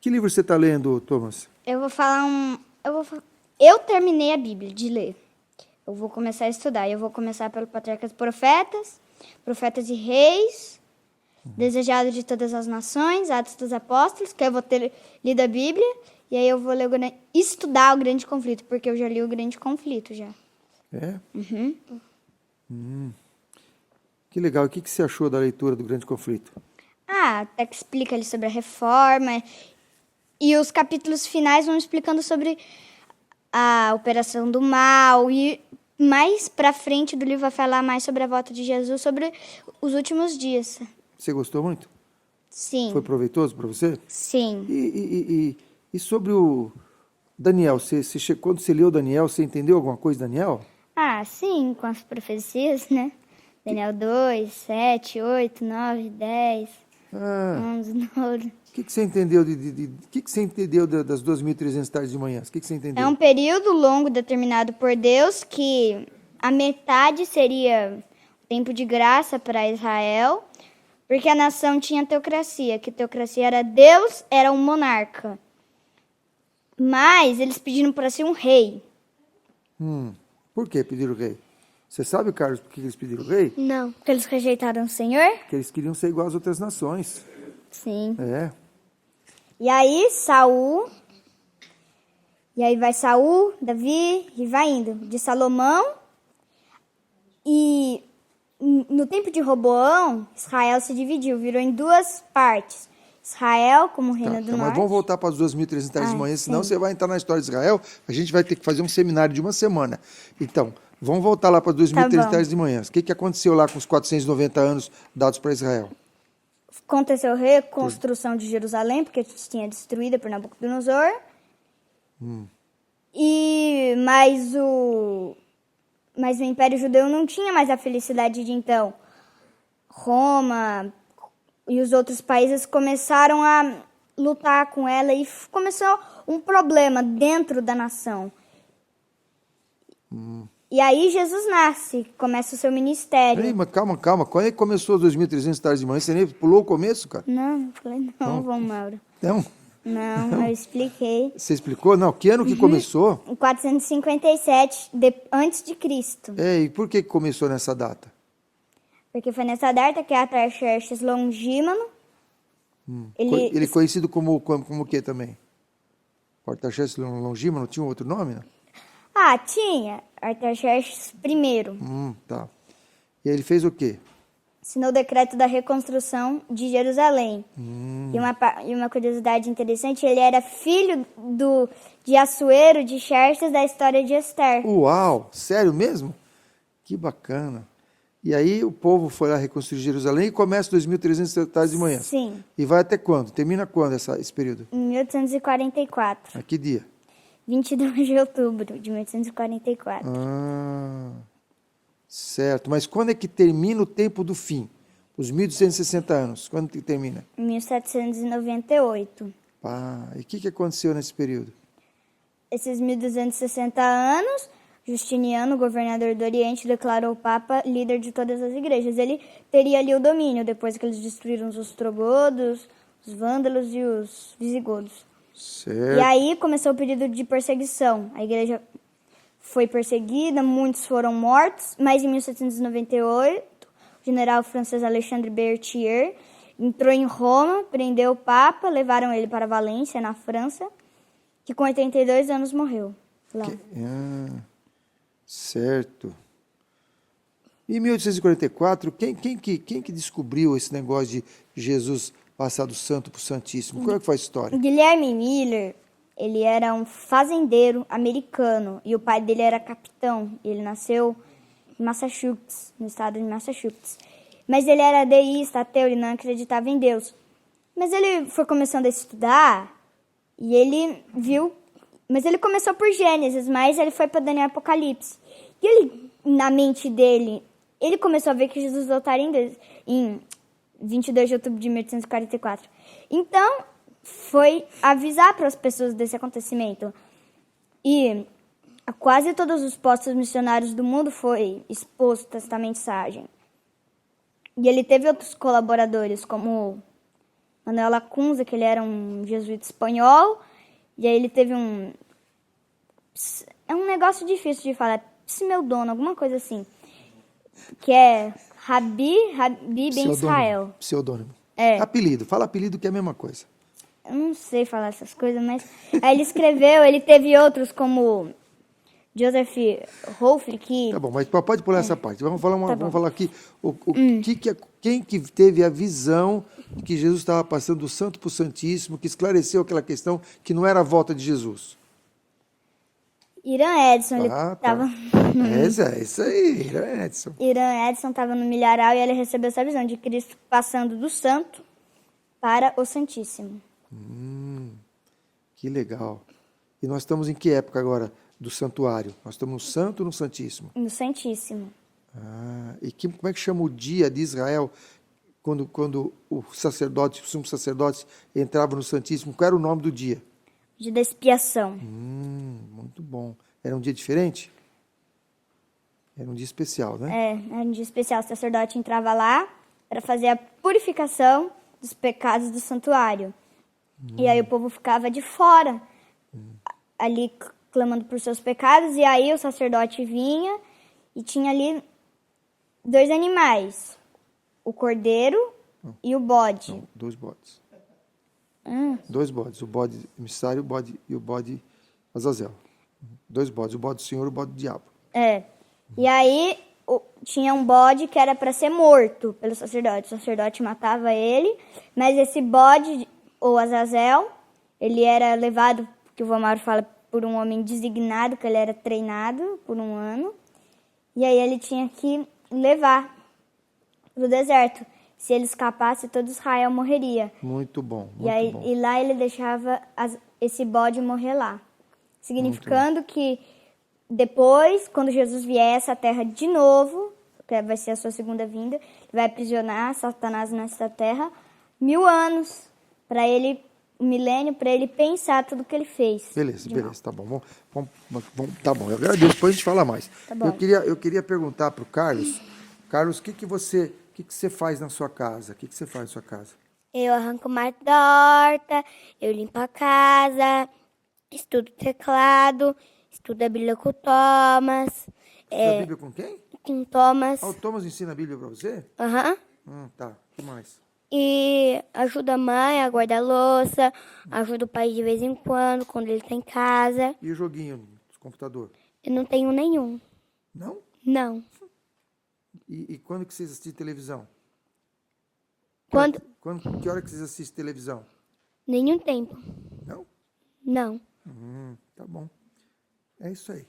Que livro você está lendo, Thomas? Eu vou falar Eu terminei a Bíblia de ler. Eu vou começar a estudar. Eu vou começar pelo Patriarcas e Profetas e Reis, Desejado de Todas as Nações, Atos dos Apóstolos, que eu vou ter lido a Bíblia. E aí eu vou ler estudar o Grande Conflito, porque eu já li o Grande Conflito já. É? Uhum. Que legal. O que você achou da leitura do Grande Conflito? Até que explica ali sobre a reforma. E os capítulos finais vão explicando sobre a operação do mal. E mais pra frente do livro vai falar mais sobre a volta de Jesus, sobre os últimos dias. Você gostou muito? Sim. Foi proveitoso para você? Sim. E sobre o Daniel? Quando você leu Daniel, você entendeu alguma coisa de Daniel? Sim, com as profecias, né? Daniel 2, 7, 8, 9, 10, 11, 9... O que você entendeu você entendeu das 2.300 tardes de manhã? O que você entendeu? É um período longo determinado por Deus, que a metade seria tempo de graça para Israel, porque a nação tinha teocracia, que teocracia era Deus, era um monarca. Mas eles pediram para ser um rei. Por que pediram o rei? Você sabe, Carlos, por que eles pediram o rei? Não. Porque eles rejeitaram o Senhor? Porque eles queriam ser igual às outras nações. Sim. É. E aí vai Saul, Davi, e vai indo. De Salomão. E no tempo de Roboão, Israel se dividiu, virou em duas partes. Israel como reino do Mas norte. vamos voltar para as 2.300 tardes de manhã, senão sim. você vai entrar na história de Israel, a gente vai ter que fazer um seminário de uma semana. Então, vamos voltar lá para as 2.300 tardes de manhã. O que aconteceu lá com os 490 anos dados para Israel? Aconteceu a reconstrução de Jerusalém, porque tinha destruída por Nabucodonosor. Mas o Império Judeu não tinha mais a felicidade de então. Roma e os outros países começaram a lutar com ela e começou um problema dentro da nação. E aí Jesus nasce, começa o seu ministério. Ei, mas calma. Quando é que começou as 2.300 tardes de manhã? Você nem pulou o começo, cara? Não falei não, João Mauro. Não? Eu expliquei. Você explicou? Não, que ano que começou? Em 457, antes de Cristo. E por que começou nessa data? Porque foi nessa data que Artaxerxes Longímano... Ele é conhecido como o que também? Artaxerxes Longímano tinha um outro nome, né? Tinha. Artaxerxes I. Tá. E aí ele fez o quê? Assinou o decreto da reconstrução de Jerusalém. E uma curiosidade interessante, ele era filho de Assuero de Xerxes da história de Esther. Uau! Sério mesmo? Que bacana. E aí o povo foi lá reconstruir Jerusalém e começa 2.300 tardes de manhã. Sim. E vai até quando? Termina quando esse período? Em 1844. A que dia? 22 de outubro de 1844. Certo. Mas quando é que termina o tempo do fim? Os 1.260 anos. Quando que termina? Em 1798. E o que aconteceu nesse período? Esses 1.260 anos, Justiniano, governador do Oriente, declarou o Papa líder de todas as igrejas. Ele teria ali o domínio, depois que eles destruíram os ostrogodos, os vândalos e os visigodos. Certo. E aí começou o período de perseguição. A igreja foi perseguida, muitos foram mortos, mas em 1798, o general francês Alexandre Berthier entrou em Roma, prendeu o Papa, levaram ele para Valência, na França, que com 82 anos morreu lá. Certo. Em 1844, quem que descobriu esse negócio de Jesus passar do santo para o santíssimo? Qual é que foi a história? Guilherme Miller, ele era um fazendeiro americano e o pai dele era capitão. Ele nasceu em Massachusetts, no estado de Massachusetts. Mas ele era deísta, ateu, ele não acreditava em Deus. Mas ele foi começando a estudar e ele viu... Mas ele começou por Gênesis, mas ele foi para Daniel e Apocalipse. E ele, na mente dele, ele começou a ver que Jesus voltaria em 22 de outubro de 1844. Então, foi avisar para as pessoas desse acontecimento. E a quase todos os postos missionários do mundo foi exposta esta mensagem. E ele teve outros colaboradores, como Manuel Lacunza, que ele era um jesuíta espanhol, e aí ele teve é um negócio difícil de falar, pseudono, alguma coisa assim, que é Rabi Ben Israel. Pseudônimo. É. Apelido. Fala apelido que é a mesma coisa. Eu não sei falar essas coisas, mas aí ele escreveu, ele teve outros como Joseph Hoffle, que... Tá bom, mas pode pular essa parte. Vamos falar, Tá vamos bom. falar aqui quem que teve a visão de que Jesus estava passando do santo para o santíssimo, que esclareceu aquela questão que não era a volta de Jesus. Irã Edson, ele Tá. tava... É isso aí, Irã Edson. Irã Edson estava no milharal e ele recebeu essa visão de Cristo passando do santo para o santíssimo. Que legal. E nós estamos em que época agora do santuário? Nós estamos no santo ou no santíssimo? No santíssimo. E como é que chama o dia de Israel quando o sacerdote, o sumo sacerdote entrava no santíssimo? Qual era o nome do dia? Dia da expiação. Muito bom. Era um dia diferente? Era um dia especial, né? É, era um dia especial. O sacerdote entrava lá para fazer a purificação dos pecados do santuário. E aí o povo ficava de fora, ali clamando por seus pecados. E aí o sacerdote vinha e tinha ali 2 animais, o cordeiro e o bode. Não, 2 bodes. 2 bodes. O bode emissário e o bode Azazel. 2 bodes. O bode do Senhor e o bode do diabo. É. E aí tinha um bode que era para ser morto pelo sacerdote. O sacerdote matava ele, mas esse bode, ou Azazel, ele era levado, que o Vomaro fala, por um homem designado, que ele era treinado por 1 ano. E aí ele tinha que levar para o deserto. Se ele escapasse, todo Israel morreria. Muito bom. E lá ele deixava esse bode morrer lá. Significando que depois, quando Jesus vier a essa terra de novo, que vai ser a sua segunda vinda, ele vai aprisionar Satanás nessa terra 1000 anos, para ele, um milênio, para ele pensar tudo que ele fez. Beleza, tá bom. Tá bom, eu agradeço, depois a gente fala mais. Tá bom. Eu queria perguntar para o Carlos. Carlos, o que você faz na sua casa? O que você faz na sua casa? Eu arranco mais da horta, eu limpo a casa, estudo teclado, estudo a Bíblia com o Thomas. Estuda a Bíblia com quem? Com o Thomas. O Thomas ensina a Bíblia para você? Aham. Tá. O que mais? E ajuda a mãe a guardar louça, ajuda o pai de vez em quando ele tá em casa. E o joguinho do computador? Eu não tenho nenhum. Não? Não. E quando que vocês assistem televisão? Quando? Que hora que vocês assistem televisão? Nenhum tempo. Não? Não. Tá bom. É isso aí.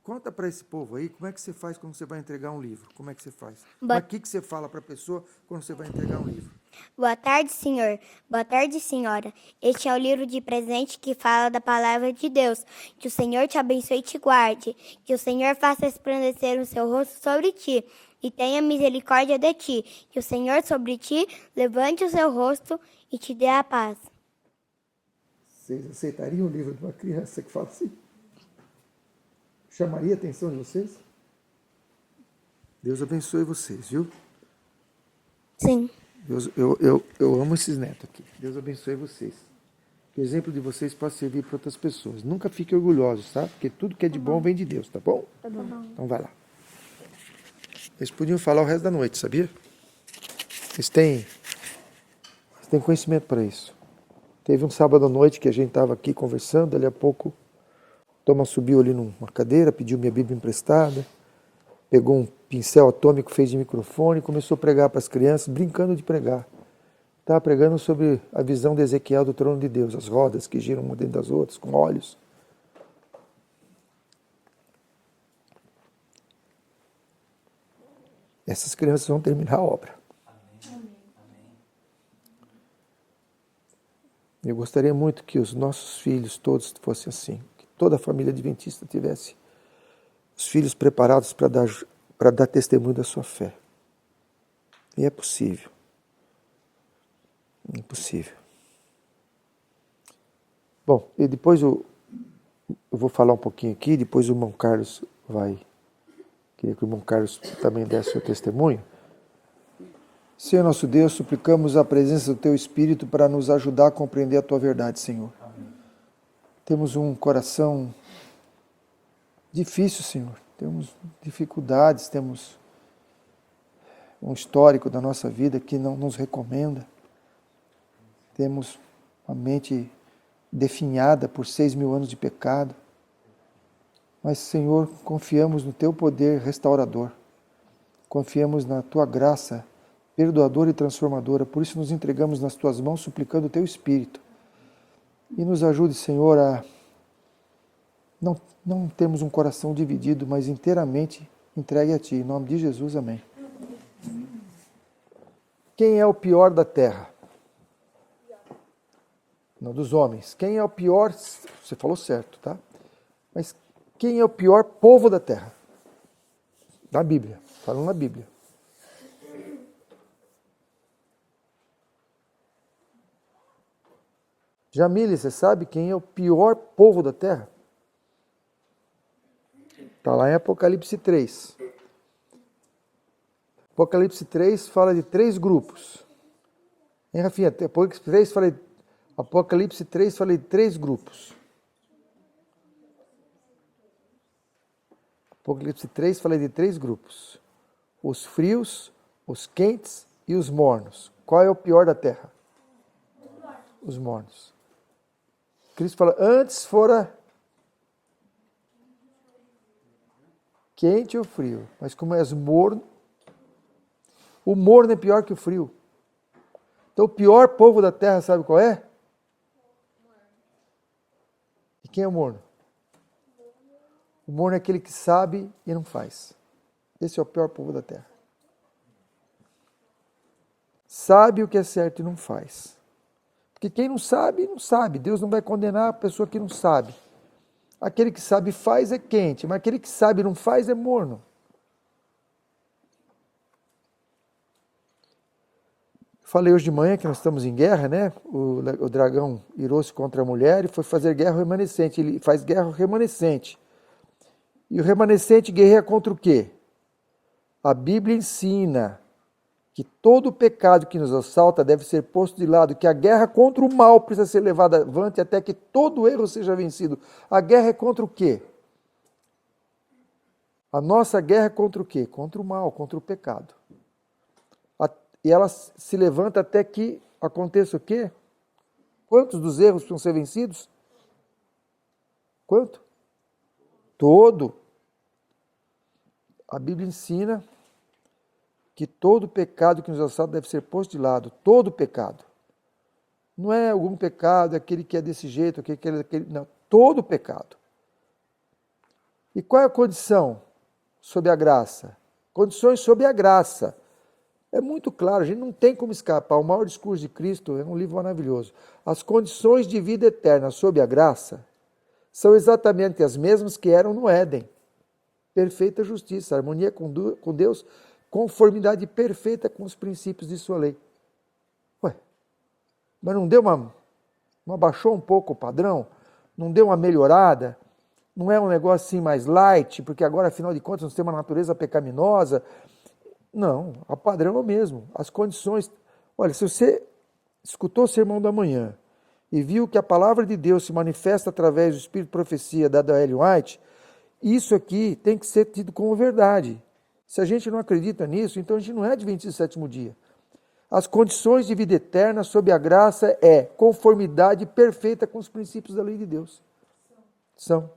Conta para esse povo aí, como é que você faz quando você vai entregar um livro? Como é que você faz? O que você fala para a pessoa quando você vai entregar um livro? Boa tarde, senhor. Boa tarde, senhora. Este é o livro de presente que fala da palavra de Deus. Que o Senhor te abençoe e te guarde. Que o Senhor faça resplandecer o seu rosto sobre ti e tenha misericórdia de ti. Que o Senhor sobre ti levante o seu rosto e te dê a paz. Vocês aceitariam o livro de uma criança que fala assim? Chamaria a atenção de vocês? Deus abençoe vocês, viu? Sim. Eu amo esses netos aqui. Deus abençoe vocês. Que o exemplo de vocês possa servir para outras pessoas. Nunca fiquem orgulhosos, tá? Porque tudo que é de bom vem de Deus, tá bom? Tá bom. Então vai lá. Eles podiam falar o resto da noite, sabia? Vocês têm conhecimento para isso. Teve um sábado à noite que a gente estava aqui conversando, dali a pouco Thomas subiu ali numa cadeira, pediu minha Bíblia emprestada, pegou um pincel atômico, fez de microfone e começou a pregar para as crianças, brincando de pregar. Estava pregando sobre a visão de Ezequiel do trono de Deus, as rodas que giram uma dentro das outras, com olhos. Essas crianças vão terminar a obra. Eu gostaria muito que os nossos filhos todos fossem assim. Toda a família adventista tivesse os filhos preparados para dar testemunho da sua fé. E é possível. É possível. Bom, e depois eu vou falar um pouquinho aqui, depois o irmão Carlos vai... Queria que o irmão Carlos também desse o seu testemunho. Senhor nosso Deus, suplicamos a presença do Teu Espírito para nos ajudar a compreender a Tua verdade, Senhor. Temos um coração difícil, Senhor. Temos dificuldades, temos um histórico da nossa vida que não nos recomenda. Temos uma mente definhada por 6.000 anos de pecado. Mas, Senhor, confiamos no Teu poder restaurador. Confiamos na Tua graça perdoadora e transformadora. Por isso nos entregamos nas Tuas mãos, suplicando o Teu Espírito. E nos ajude, Senhor, a não termos um coração dividido, mas inteiramente entregue a Ti. Em nome de Jesus, amém. Quem é o pior da terra? Não, dos homens. Quem é o pior? Você falou certo, tá? Mas quem é o pior povo da terra? Na Bíblia. Falando na Bíblia. Jamile, você sabe quem é o pior povo da terra? Está lá em Apocalipse 3. Apocalipse 3 fala de 3 grupos. Hein, Rafinha? Apocalipse 3 fala de 3 grupos. Apocalipse 3 fala de 3 grupos. Os frios, os quentes e os mornos. Qual é o pior da terra? Os mornos. Cristo fala, antes fora quente ou frio, mas como és morno, o morno é pior que o frio. Então o pior povo da terra, sabe qual é? E quem é o morno? O morno é aquele que sabe e não faz. Esse é o pior povo da terra. Sabe o que é certo e não faz. Porque quem não sabe, não sabe. Deus não vai condenar a pessoa que não sabe. Aquele que sabe e faz é quente, mas aquele que sabe e não faz é morno. Falei hoje de manhã que nós estamos em guerra, né? O dragão irou-se contra a mulher e foi fazer guerra ao remanescente. Ele faz guerra ao remanescente. E o remanescente guerreia contra o quê? A Bíblia ensina que todo pecado que nos assalta deve ser posto de lado, que a guerra contra o mal precisa ser levada avante até que todo erro seja vencido. A guerra é contra o quê? A nossa guerra é contra o quê? Contra o mal, contra o pecado. E ela se levanta até que aconteça o quê? Quantos dos erros precisam ser vencidos? Quanto? Todo. A Bíblia ensina que todo pecado que nos assalta deve ser posto de lado. Todo pecado. Não é algum pecado, aquele que é desse jeito, aquele que é daquele. Não, todo pecado. E qual é a condição sob a graça? Condições sob a graça. É muito claro, a gente não tem como escapar. O maior discurso de Cristo é um livro maravilhoso. As condições de vida eterna sob a graça são exatamente as mesmas que eram no Éden. Perfeita justiça, harmonia com Deus, conformidade perfeita com os princípios de sua lei. Ué, mas não deu não abaixou um pouco o padrão? Não deu uma melhorada? Não é um negócio assim mais light, porque agora, afinal de contas, nós temos uma natureza pecaminosa? Não, o padrão é o mesmo. As condições... Olha, se você escutou o sermão da manhã e viu que a palavra de Deus se manifesta através do Espírito de Profecia da Ellen White, isso aqui tem que ser tido como verdade. Se a gente não acredita nisso, então a gente não é adventista do sétimo dia. As condições de vida eterna sob a graça é conformidade perfeita com os princípios da lei de Deus. São.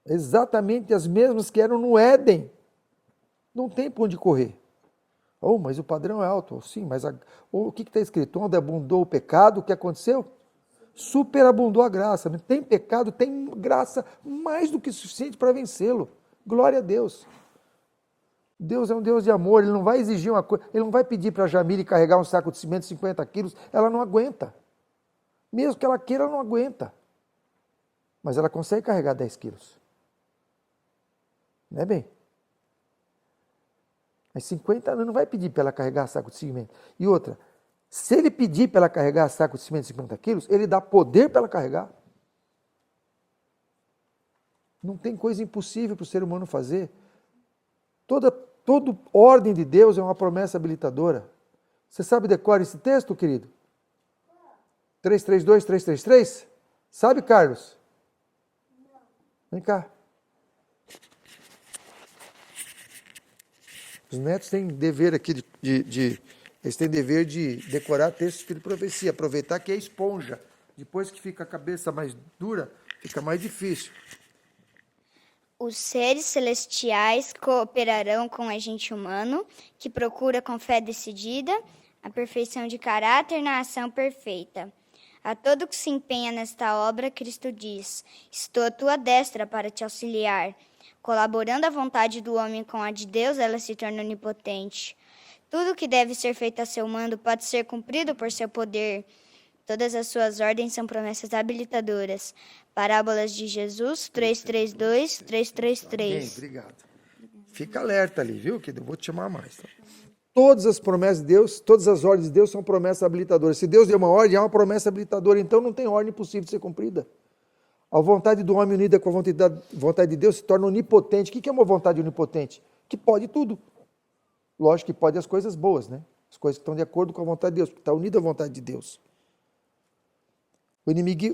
Exatamente as mesmas que eram no Éden. Não tem para onde correr. Oh, mas o padrão é alto. Sim, mas o que está escrito? Onde abundou o pecado, o que aconteceu? Superabundou a graça. Tem pecado, tem graça mais do que suficiente para vencê-lo. Glória a Deus. Deus é um Deus de amor, Ele não vai exigir uma coisa, Ele não vai pedir para a Jamile carregar um saco de cimento de 50 quilos, ela não aguenta. Mesmo que ela queira, ela não aguenta. Mas ela consegue carregar 10 quilos. Não é bem? Mas 50 anos não vai pedir para ela carregar saco de cimento. E outra, se ele pedir para ela carregar saco de cimento de 50 quilos, ele dá poder para ela carregar. Não tem coisa impossível para o ser humano fazer. Todo Toda ordem de Deus é uma promessa habilitadora. Você sabe decorar esse texto, querido? 332, 333? Sabe, Carlos? Não. Vem cá. Os netos têm dever aqui eles têm dever de decorar textos de profecia, aproveitar que é esponja. Depois que fica a cabeça mais dura, fica mais difícil. Os seres celestiais cooperarão com o agente humano, que procura com fé decidida a perfeição de caráter na ação perfeita. A todo que se empenha nesta obra, Cristo diz: estou à tua destra para te auxiliar. Colaborando a vontade do homem com a de Deus, ela se torna onipotente. Tudo que deve ser feito a seu mando pode ser cumprido por seu poder. Todas as suas ordens são promessas habilitadoras. Parábolas de Jesus, 332, 333. Bem, obrigado. Fica alerta ali, viu? Que eu vou te chamar mais. Tá? Todas as promessas de Deus, todas as ordens de Deus são promessas habilitadoras. Se Deus deu uma ordem, é uma promessa habilitadora. Então não tem ordem possível de ser cumprida. A vontade do homem unida com a vontade de Deus se torna onipotente. O que é uma vontade onipotente? Que pode tudo. Lógico que pode as coisas boas, né? As coisas que estão de acordo com a vontade de Deus, porque está unida à vontade de Deus.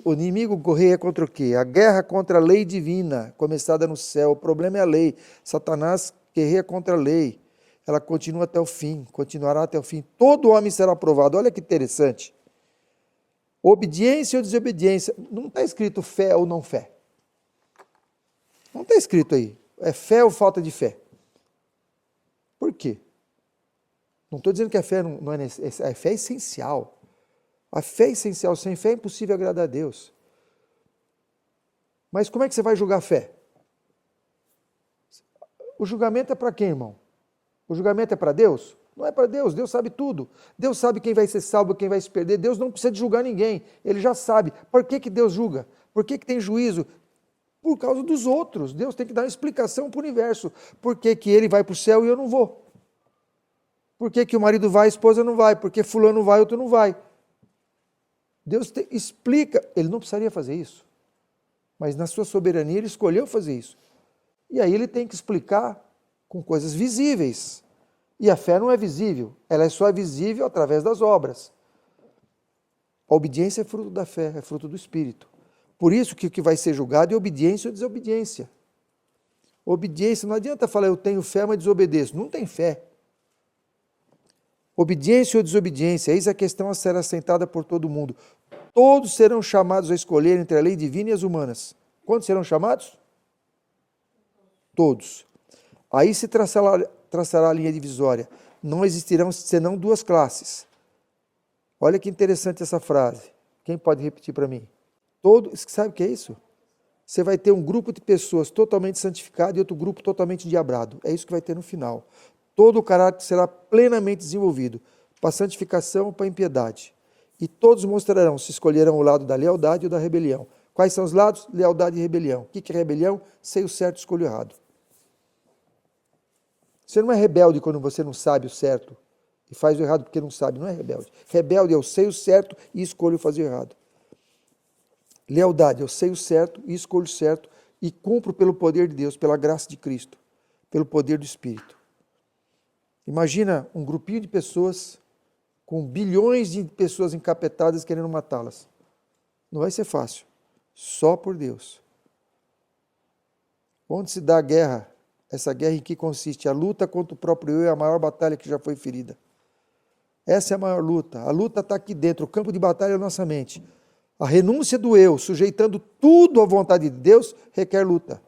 O inimigo correia contra o quê? A guerra contra a lei divina, começada no céu. O problema é a lei. Satanás guerreia contra a lei. Ela continua até o fim, continuará até o fim. Todo homem será aprovado. Olha que interessante. Obediência ou desobediência. Não está escrito fé ou não fé. Não está escrito aí. É fé ou falta de fé. Por quê? Não estou dizendo que a fé não é necessária. A fé é essencial. A fé é essencial. Sem fé é impossível agradar a Deus. Mas como é que você vai julgar a fé? O julgamento é para quem, irmão? O julgamento é para Deus? Não é para Deus. Deus sabe tudo. Deus sabe quem vai ser salvo, quem vai se perder. Deus não precisa de julgar ninguém. Ele já sabe. Por que Deus julga? Por que tem juízo? Por causa dos outros. Deus tem que dar uma explicação para o universo. Por que ele vai para o céu e eu não vou? Por que o marido vai e a esposa não vai? Por que fulano vai e outro não vai? Deus explica. Ele não precisaria fazer isso. Mas na sua soberania ele escolheu fazer isso. E aí ele tem que explicar com coisas visíveis. E a fé não é visível. Ela é só visível através das obras. A obediência é fruto da fé, é fruto do Espírito. Por isso que o que vai ser julgado é obediência ou desobediência. Obediência, não adianta falar eu tenho fé, mas desobedeço. Não tem fé. Obediência ou desobediência, eis a questão a ser assentada por todo mundo. Todos serão chamados a escolher entre a lei divina e as humanas. Quantos serão chamados? Todos. Aí se traçará a linha divisória. Não existirão senão duas classes. Olha que interessante essa frase. Quem pode repetir para mim? Sabe o que é isso? Você vai ter um grupo de pessoas totalmente santificado e outro grupo totalmente endiabrado. É isso que vai ter no final. Todo o caráter será plenamente desenvolvido, para a santificação ou para a impiedade. E todos mostrarão se escolherão o lado da lealdade ou da rebelião. Quais são os lados? Lealdade e rebelião. O que é rebelião? Sei o certo, escolho o errado. Você não é rebelde quando você não sabe o certo e faz o errado porque não sabe, não é rebelde. Rebelde é eu sei o certo e escolho fazer o errado. Lealdade, eu sei o certo e escolho o certo e cumpro pelo poder de Deus, pela graça de Cristo, pelo poder do Espírito. Imagina um grupinho de pessoas com bilhões de pessoas encapetadas querendo matá-las. Não vai ser fácil. Só por Deus. Onde se dá a guerra? Essa guerra em que consiste? A luta contra o próprio eu é a maior batalha que já foi ferida. Essa é a maior luta. A luta está aqui dentro. O campo de batalha é a nossa mente. A renúncia do eu, sujeitando tudo à vontade de Deus, requer luta.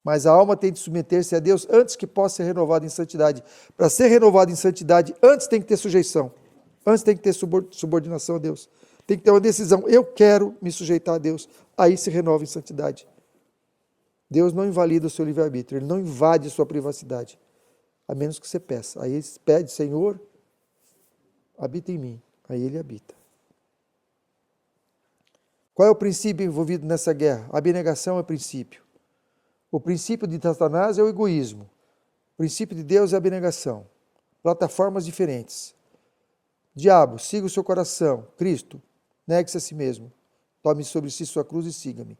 Mas a alma tem de submeter-se a Deus antes que possa ser renovada em santidade. Para ser renovada em santidade, antes tem que ter sujeição. Antes tem que ter subordinação a Deus. Tem que ter uma decisão. Eu quero me sujeitar a Deus. Aí se renova em santidade. Deus não invalida o seu livre-arbítrio. Ele não invade a sua privacidade. A menos que você peça. Aí ele pede, Senhor, habita em mim. Aí ele habita. Qual é o princípio envolvido nessa guerra? A abnegação é o princípio. O princípio de Satanás é o egoísmo. O princípio de Deus é a abnegação. Plataformas diferentes. Diabo, siga o seu coração. Cristo, negue-se a si mesmo. Tome sobre si sua cruz e siga-me.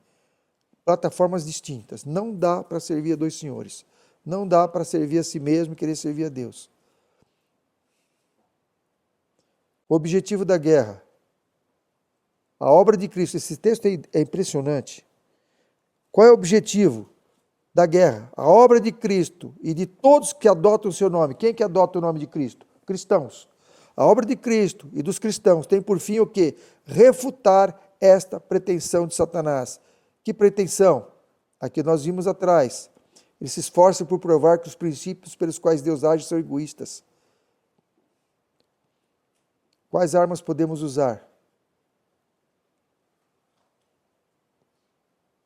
Plataformas distintas. Não dá para servir a dois senhores. Não dá para servir a si mesmo e querer servir a Deus. O objetivo da guerra. A obra de Cristo. Esse texto é impressionante. Qual é o objetivo da guerra? A obra de Cristo e de todos que adotam o seu nome. Quem que adota o nome de Cristo? Cristãos. A obra de Cristo e dos cristãos tem por fim o quê? Refutar esta pretensão de Satanás. Que pretensão? A que nós vimos atrás. Ele se esforça por provar que os princípios pelos quais Deus age são egoístas. Quais armas podemos usar?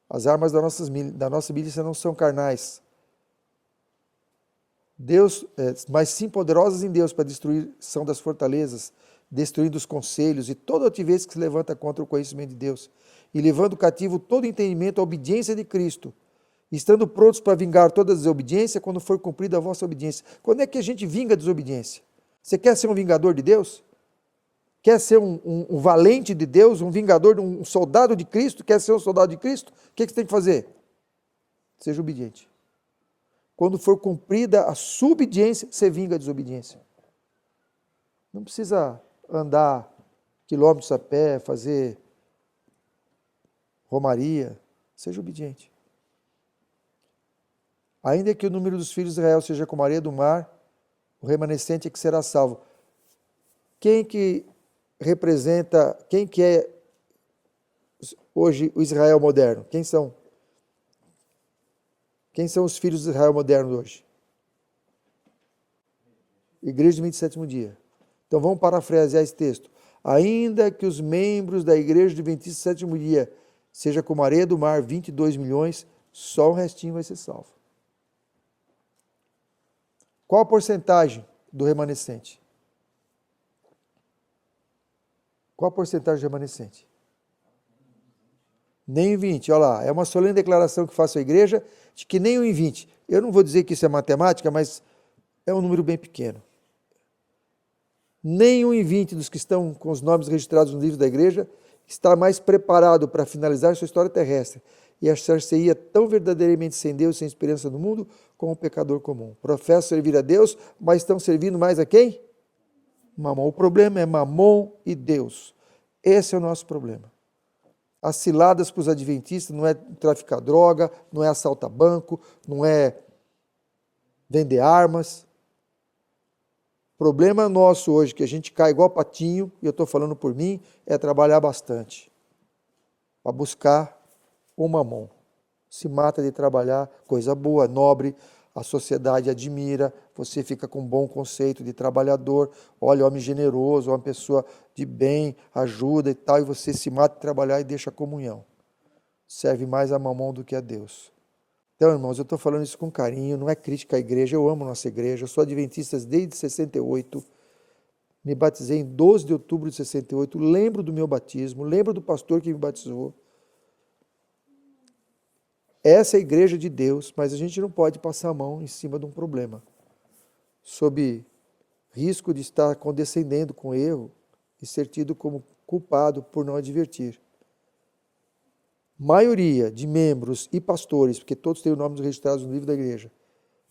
As armas da nossa milícia não são carnais. Mas sim poderosas em Deus para destruição das fortalezas, destruindo os conselhos e toda altivez que se levanta contra o conhecimento de Deus, e levando cativo todo entendimento à obediência de Cristo, estando prontos para vingar toda desobediência quando for cumprida a vossa obediência. Quando é que a gente vinga a desobediência? Você quer ser um vingador de Deus? Quer ser um valente de Deus, um vingador, um soldado de Cristo? Quer ser um soldado de Cristo? O que você tem que fazer? Seja obediente. Quando for cumprida a sua obediência, você vinga a desobediência. Não precisa andar quilômetros a pé, fazer romaria. Seja obediente. Ainda que o número dos filhos de Israel seja como a areia do mar, o remanescente é que será salvo. Quem que representa, quem que é hoje o Israel moderno? Quem são? Quem são os filhos de Israel moderno hoje? Igreja do 27º dia. Então vamos parafrasear esse texto. Ainda que os membros da Igreja do 27º dia seja como a areia do mar, 22 milhões, só um restinho vai ser salvo. Qual a porcentagem do remanescente? Qual a porcentagem do remanescente? Nem em 20, olha lá, é uma solene declaração que faço à igreja de que nem um em 20. Eu não vou dizer que isso é matemática, mas é um número bem pequeno. Nem um em 20 dos que estão com os nomes registrados no livro da igreja está mais preparado para finalizar sua história terrestre e achar-se-ia tão verdadeiramente sem Deus, sem esperança no mundo, como um pecador comum. Professam servir a Deus, mas estão servindo mais a quem? Mamon. O problema é Mamon e Deus. Esse é o nosso problema. As ciladas para os adventistas não é traficar droga, não é assaltar banco, não é vender armas. O problema nosso hoje, que a gente cai igual patinho, e eu estou falando por mim, é trabalhar bastante para buscar o mamon. Se mata de trabalhar, coisa boa, nobre, a sociedade admira, você fica com um bom conceito de trabalhador, olha, homem generoso, uma pessoa de bem, ajuda e tal, e você se mata de trabalhar e deixa a comunhão. Serve mais a mamon do que a Deus. Então, irmãos, eu estou falando isso com carinho, não é crítica à igreja, eu amo nossa igreja, eu sou adventista desde 68, me batizei em 12 de outubro de 68, lembro do meu batismo, lembro do pastor que me batizou. Essa é a igreja de Deus, mas a gente não pode passar a mão em cima de um problema, sob risco de estar condescendendo com erro e ser tido como culpado por não advertir. Maioria de membros e pastores, porque todos têm o nome registrados no livro da igreja,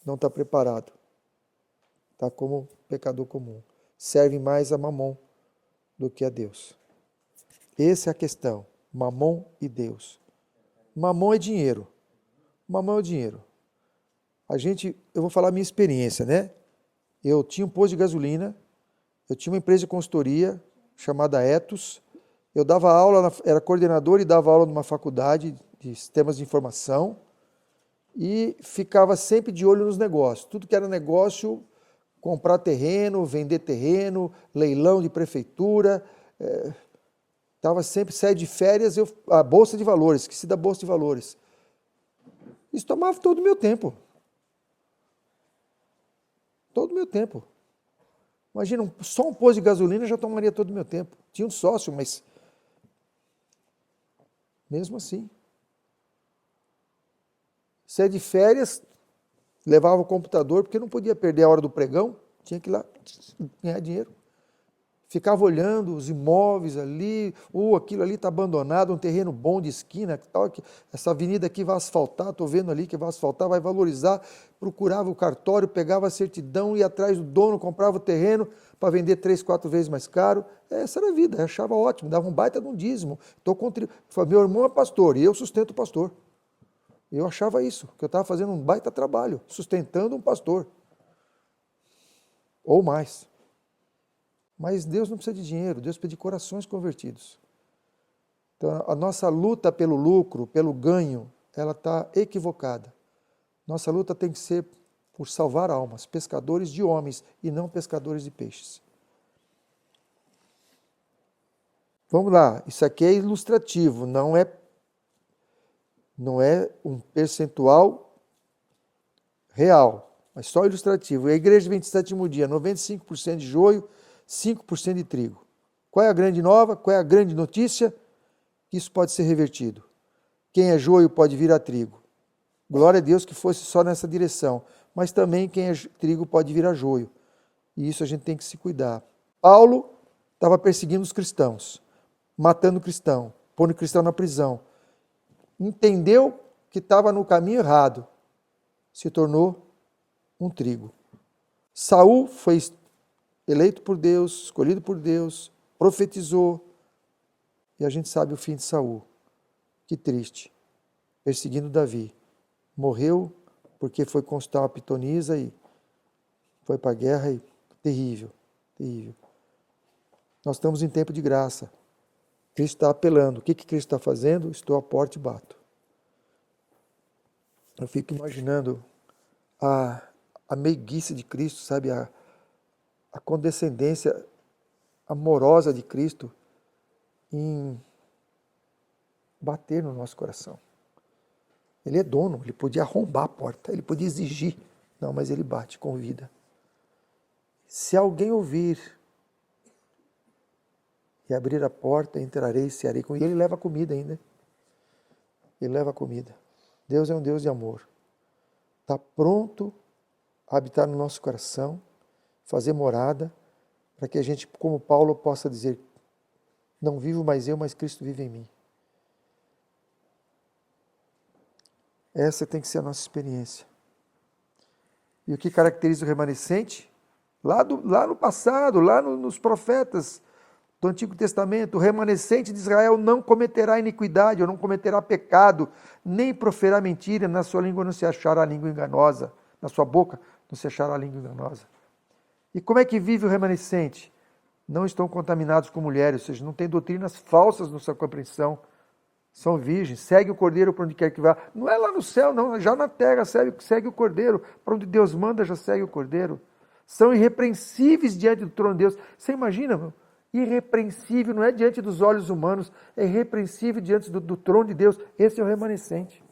não está preparado. Está como pecador comum. Serve mais a Mamon do que a Deus. Essa é a questão. Mamon e Deus. Mamon é dinheiro. Mamon é dinheiro. Eu vou falar a minha experiência, né? Eu tinha um posto de gasolina, eu tinha uma empresa de consultoria chamada Etos, eu dava aula, era coordenador e dava aula numa faculdade de sistemas de informação e ficava sempre de olho nos negócios. Tudo que era negócio, comprar terreno, vender terreno, leilão de prefeitura. Estava sempre, saía de férias, a Bolsa de Valores, esqueci da Bolsa de Valores. Isso tomava todo o meu tempo. Todo o meu tempo. Imagina, só um posto de gasolina já tomaria todo o meu tempo. Tinha um sócio, mas mesmo assim. Saía de férias, levava o computador, porque não podia perder a hora do pregão, tinha que ir lá ganhar dinheiro. ficava olhando os imóveis ali, aquilo ali está abandonado, um terreno bom de esquina, tal, essa avenida aqui vai asfaltar, estou vendo ali que vai asfaltar, vai valorizar, procurava o cartório, pegava a certidão, ia atrás do dono, comprava o terreno para vender 3, 4 vezes mais caro. Essa era a vida, eu achava ótimo, dava um baita de um dízimo. Meu irmão é pastor e eu sustento o pastor. Eu achava isso, que eu estava fazendo um baita trabalho, sustentando um pastor. Ou mais. Mas Deus não precisa de dinheiro, Deus pede corações convertidos. Então, a nossa luta pelo lucro, pelo ganho, ela está equivocada. Nossa luta tem que ser por salvar almas, pescadores de homens e não pescadores de peixes. Vamos lá, isso aqui é ilustrativo, não é um percentual real, mas só ilustrativo. A igreja 27º dia, 95% de joio, 5% de trigo. Qual é a grande nova? Qual é a grande notícia? Isso pode ser revertido. Quem é joio pode virar trigo. Glória a Deus que fosse só nessa direção. Mas também quem é trigo pode virar joio. E isso a gente tem que se cuidar. Paulo estava perseguindo os cristãos, matando cristão, pondo cristão na prisão. Entendeu que estava no caminho errado. Se tornou um trigo. Saul foi eleito por Deus, escolhido por Deus, profetizou, e a gente sabe o fim de Saul. Que triste. Perseguindo Davi. Morreu porque foi consultar uma pitonisa e foi para a guerra e terrível, terrível. Nós estamos em tempo de graça. Cristo está apelando. O que Cristo está fazendo? Estou à porta e bato. Eu fico imaginando a meiguice de Cristo, sabe? A condescendência amorosa de Cristo em bater no nosso coração. Ele é dono, ele podia arrombar a porta, ele podia exigir. Não, mas ele bate, convida. Se alguém ouvir e abrir a porta, entrarei e cearei com ele. E ele leva comida ainda. Ele leva comida. Deus é um Deus de amor. Está pronto a habitar no nosso coração, fazer morada, para que a gente, como Paulo, possa dizer: não vivo mais eu, mas Cristo vive em mim. Essa tem que ser a nossa experiência. E o que caracteriza o remanescente? Lá no passado, nos profetas do Antigo Testamento, o remanescente de Israel não cometerá iniquidade, ou não cometerá pecado, nem proferirá mentira, na sua língua não se achará língua enganosa, na sua boca não se achará língua enganosa. E como é que vive o remanescente? Não estão contaminados com mulheres, ou seja, não tem doutrinas falsas na sua compreensão, são virgens, segue o Cordeiro para onde quer que vá. Não é lá no céu, não, já na terra segue o Cordeiro, para onde Deus manda já segue o Cordeiro. São irrepreensíveis diante do trono de Deus. Você imagina, meu? Irrepreensível não é diante dos olhos humanos, é irrepreensível diante do trono de Deus. Esse é o remanescente.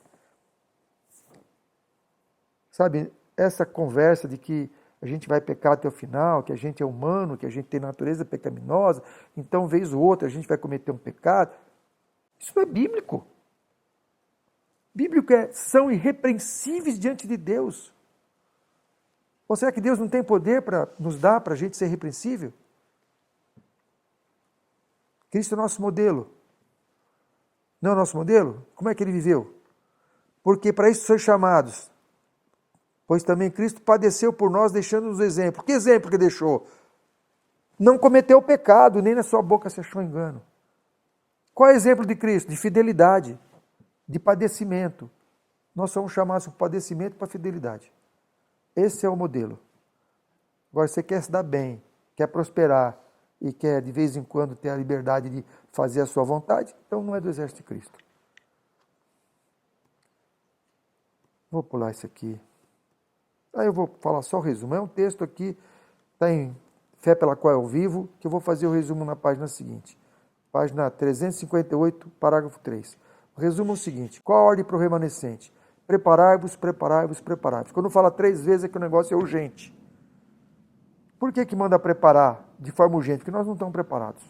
Sabe, essa conversa de que a gente vai pecar até o final, que a gente é humano, que a gente tem natureza pecaminosa, então, vez ou outra, a gente vai cometer um pecado. Isso não é bíblico. Bíblico são irrepreensíveis diante de Deus. Ou será que Deus não tem poder para nos dar, para a gente ser irrepreensível? Cristo é nosso modelo. Não é nosso modelo? Como é que ele viveu? Porque para isso sois chamados. Pois também Cristo padeceu por nós, deixando-nos exemplo. Que exemplo que deixou? Não cometeu pecado, nem na sua boca se achou engano. Qual é o exemplo de Cristo? De fidelidade, de padecimento. Nós somos chamados para padecimento e para fidelidade. Esse é o modelo. Agora, você quer se dar bem, quer prosperar e quer de vez em quando ter a liberdade de fazer a sua vontade, então não é do exército de Cristo. Vou pular isso aqui. Aí eu vou falar só o resumo. É um texto aqui, está em Fé pela qual eu vivo, que eu vou fazer o resumo na página seguinte. Página 358, parágrafo 3. O resumo é o seguinte: qual a ordem para o remanescente? Preparai-vos, preparai-vos, preparai-vos. Quando fala 3 vezes é que o negócio é urgente. Por que manda preparar de forma urgente? Porque nós não estamos preparados.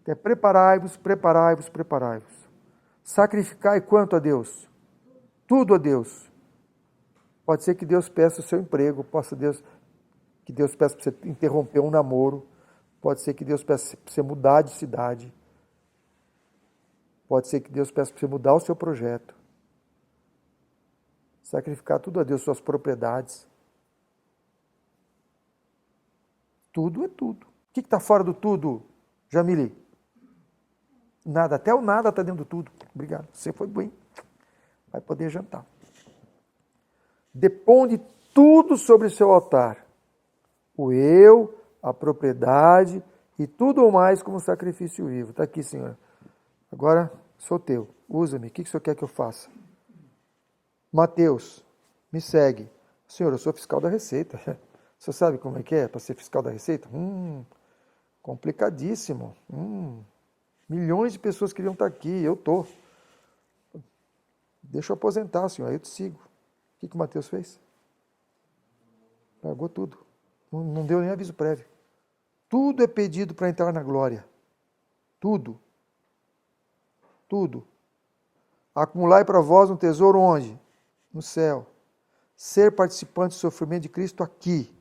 É preparai-vos, preparai-vos, preparai-vos. Sacrificai quanto a Deus? Tudo a Deus. Pode ser que Deus peça o seu emprego, que Deus peça para você interromper um namoro, Pode ser que Deus peça para você mudar de cidade. Pode ser que Deus peça para você mudar o seu projeto. Sacrificar tudo a Deus, suas propriedades. Tudo é tudo. O que está fora do tudo, Jamile? Nada, até o nada está dentro do tudo. Obrigado, você foi bem. Vai poder jantar. Depõe tudo sobre o seu altar. O eu, a propriedade e tudo o mais como sacrifício vivo. Está aqui, Senhor. Agora sou teu. Usa-me. O que o Senhor quer que eu faça? Mateus, me segue. Senhor, eu sou fiscal da Receita. O senhor sabe como é que é para ser fiscal da Receita? Complicadíssimo. Milhões de pessoas queriam estar aqui. Eu estou. Deixa eu aposentar, Senhor. Aí eu te sigo. O que o Mateus fez? Largou tudo. Não deu nem aviso prévio. Tudo é pedido para entrar na glória. Tudo. Tudo. Acumulai para vós um tesouro onde? No céu. Ser participante do sofrimento de Cristo aqui.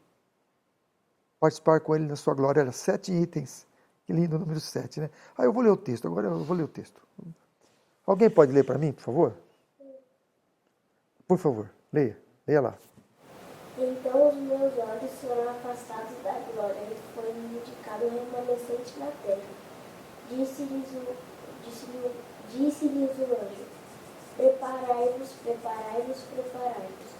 Participar com Ele na sua glória. Olha, 7 itens. Que lindo o número 7, né? Eu vou ler o texto. Agora eu vou ler o texto. Alguém pode ler para mim, por favor? Por favor, leia. Leia lá. Então os meus olhos foram afastados da glória e foi indicado o remanescente na terra. Disse-lhes o anjo: Preparai-vos, preparai-vos, preparai-vos.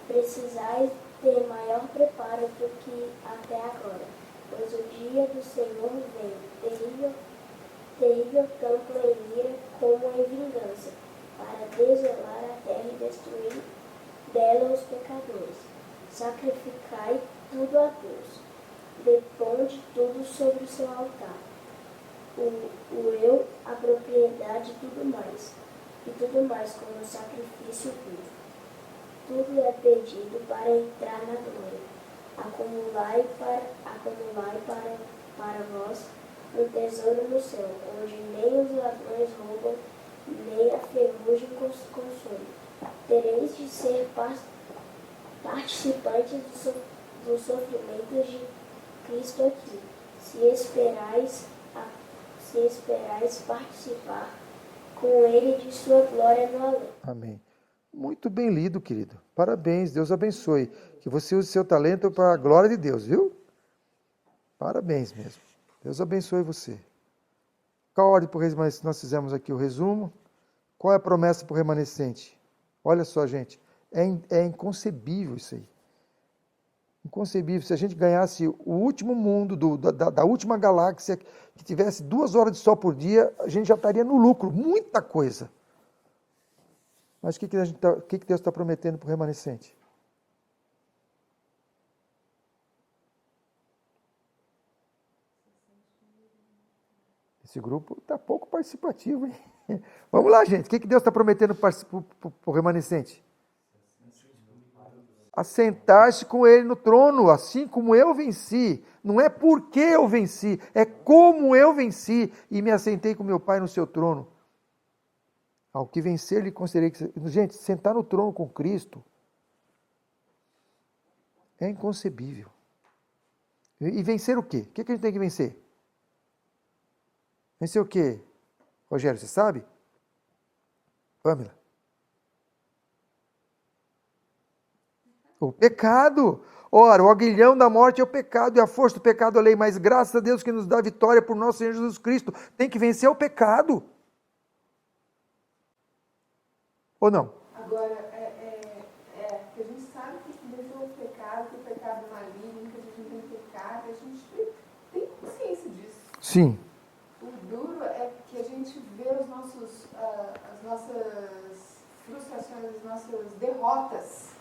Precisais ter maior preparo do que até agora, pois o dia do Senhor vem, terrível tanto em ira como em vingança, para desolar a terra e destruir dela os pecadores. Sacrificai tudo a Deus. Deponde tudo sobre o seu altar. O eu, a propriedade e tudo mais como sacrifício vivo. Tudo é pedido para entrar na glória. Acumulai para vós um tesouro no céu, onde nem os ladrões roubam, nem a ferrugem consome. Tereis de ser participantes dos sofrimentos de Cristo aqui, se esperais participar com Ele de sua glória no além. Amém. Muito bem lido, querido. Parabéns, Deus abençoe. Que você use seu talento para a glória de Deus, viu? Parabéns mesmo. Deus abençoe você. Qual a ordem para o remanescente? Nós fizemos aqui o resumo. Qual é a promessa para o remanescente? Olha só, gente. É inconcebível isso aí. Inconcebível. Se a gente ganhasse o último mundo da última galáxia, que tivesse 2 horas de sol por dia, a gente já estaria no lucro. Muita coisa. Mas o que Deus está prometendo para o remanescente? Esse grupo está pouco participativo, hein? Vamos lá, gente. O que Deus está prometendo para o remanescente? Assentar-se com Ele no trono, assim como eu venci. Não é porque eu venci, é como eu venci e me assentei com meu Pai no seu trono. Ao que vencer, lhe concederei. Gente, sentar no trono com Cristo é inconcebível. E vencer o quê? O que a gente tem que vencer? Vencer o quê? Rogério, você sabe? Pamela? O pecado. Ora, o aguilhão da morte é o pecado e a força do pecado é a lei, mas graças a Deus que nos dá a vitória por nosso Senhor Jesus Cristo. Tem que vencer o pecado. Ou não? Agora, a gente sabe que vencer o pecado, que o pecado é maligno, que a gente não tem pecado, a gente tem consciência disso. Sim. O duro é que a gente vê as nossas frustrações, as nossas derrotas.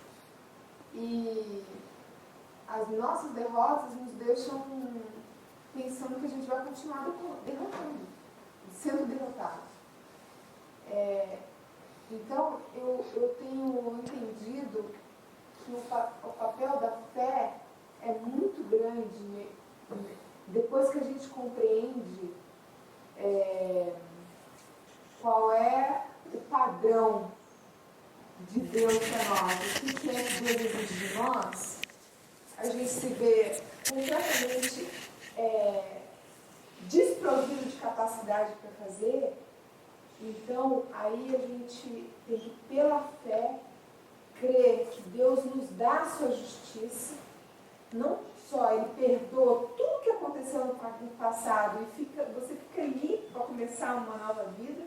E as nossas derrotas nos deixam pensando que a gente vai continuar derrotando, sendo derrotado. Então, eu tenho entendido que o papel da fé é muito grande depois que a gente compreende qual é o padrão de Deus para nós, o que é que Deus exige de nós, a gente se vê completamente desprovido de capacidade para fazer, então aí a gente tem que, pela fé, crer que Deus nos dá a sua justiça, não só Ele perdoa tudo que aconteceu no passado e você fica limpo para começar uma nova vida,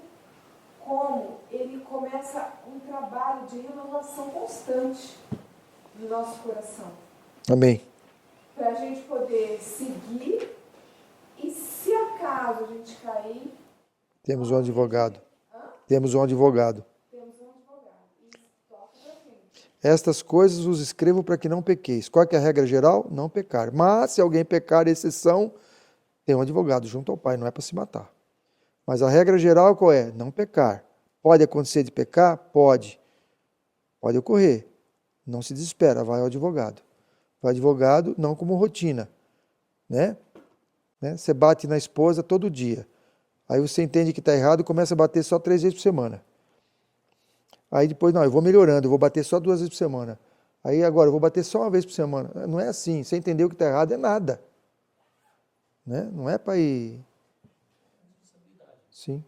como Ele começa um trabalho de renovação constante no nosso coração. Amém. Para a gente poder seguir e, se acaso a gente cair... Temos um advogado. Temos um advogado. Temos um advogado. E toca pra frente. Estas coisas os escrevo para que não pequeis. Qual que é a regra geral? Não pecar. Mas se alguém pecar, exceção, tem um advogado junto ao Pai, não é para se matar. Mas a regra geral qual é? Não pecar. Pode acontecer de pecar? Pode. Pode ocorrer. Não se desespera, vai ao advogado. Vai ao advogado não como rotina, né? Você bate na esposa todo dia. Aí você entende que está errado e começa a bater só 3 vezes por semana. Aí depois, não, eu vou melhorando, eu vou bater só 2 vezes por semana. Aí agora eu vou bater só 1 vez por semana. Não é assim, você entendeu que está errado é nada. Né? Não é para ir... Sim.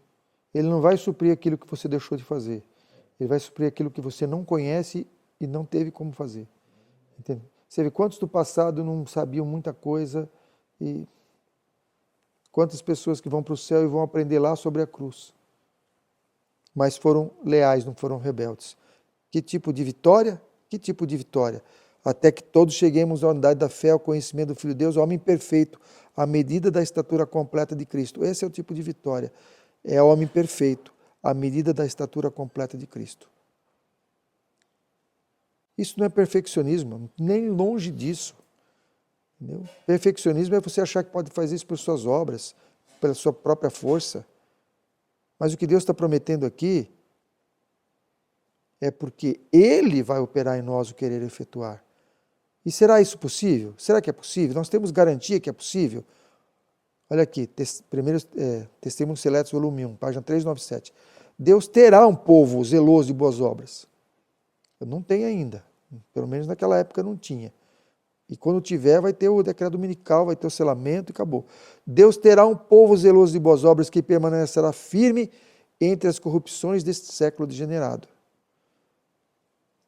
Ele não vai suprir aquilo que você deixou de fazer. Ele vai suprir aquilo que você não conhece e não teve como fazer. Entende? Você vê quantos do passado não sabiam muita coisa e quantas pessoas que vão para o céu e vão aprender lá sobre a cruz. Mas foram leais, não foram rebeldes. Que tipo de vitória? Que tipo de vitória? Até que todos cheguemos à unidade da fé, ao conhecimento do Filho de Deus, ao homem perfeito, à medida da estatura completa de Cristo. Esse é o tipo de vitória. É o homem perfeito, à medida da estatura completa de Cristo. Isso não é perfeccionismo, nem longe disso. Entendeu? Perfeccionismo é você achar que pode fazer isso por suas obras, pela sua própria força. Mas o que Deus está prometendo aqui é porque Ele vai operar em nós o querer efetuar. E será isso possível? Será que é possível? Nós temos garantia que é possível? Olha aqui, Testemunhos Seletos, volume 1, página 397. Deus terá um povo zeloso de boas obras. Eu não tenho ainda. Pelo menos naquela época não tinha. E quando tiver, vai ter o decreto dominical, vai ter o selamento e acabou. Deus terá um povo zeloso de boas obras que permanecerá firme entre as corrupções deste século degenerado.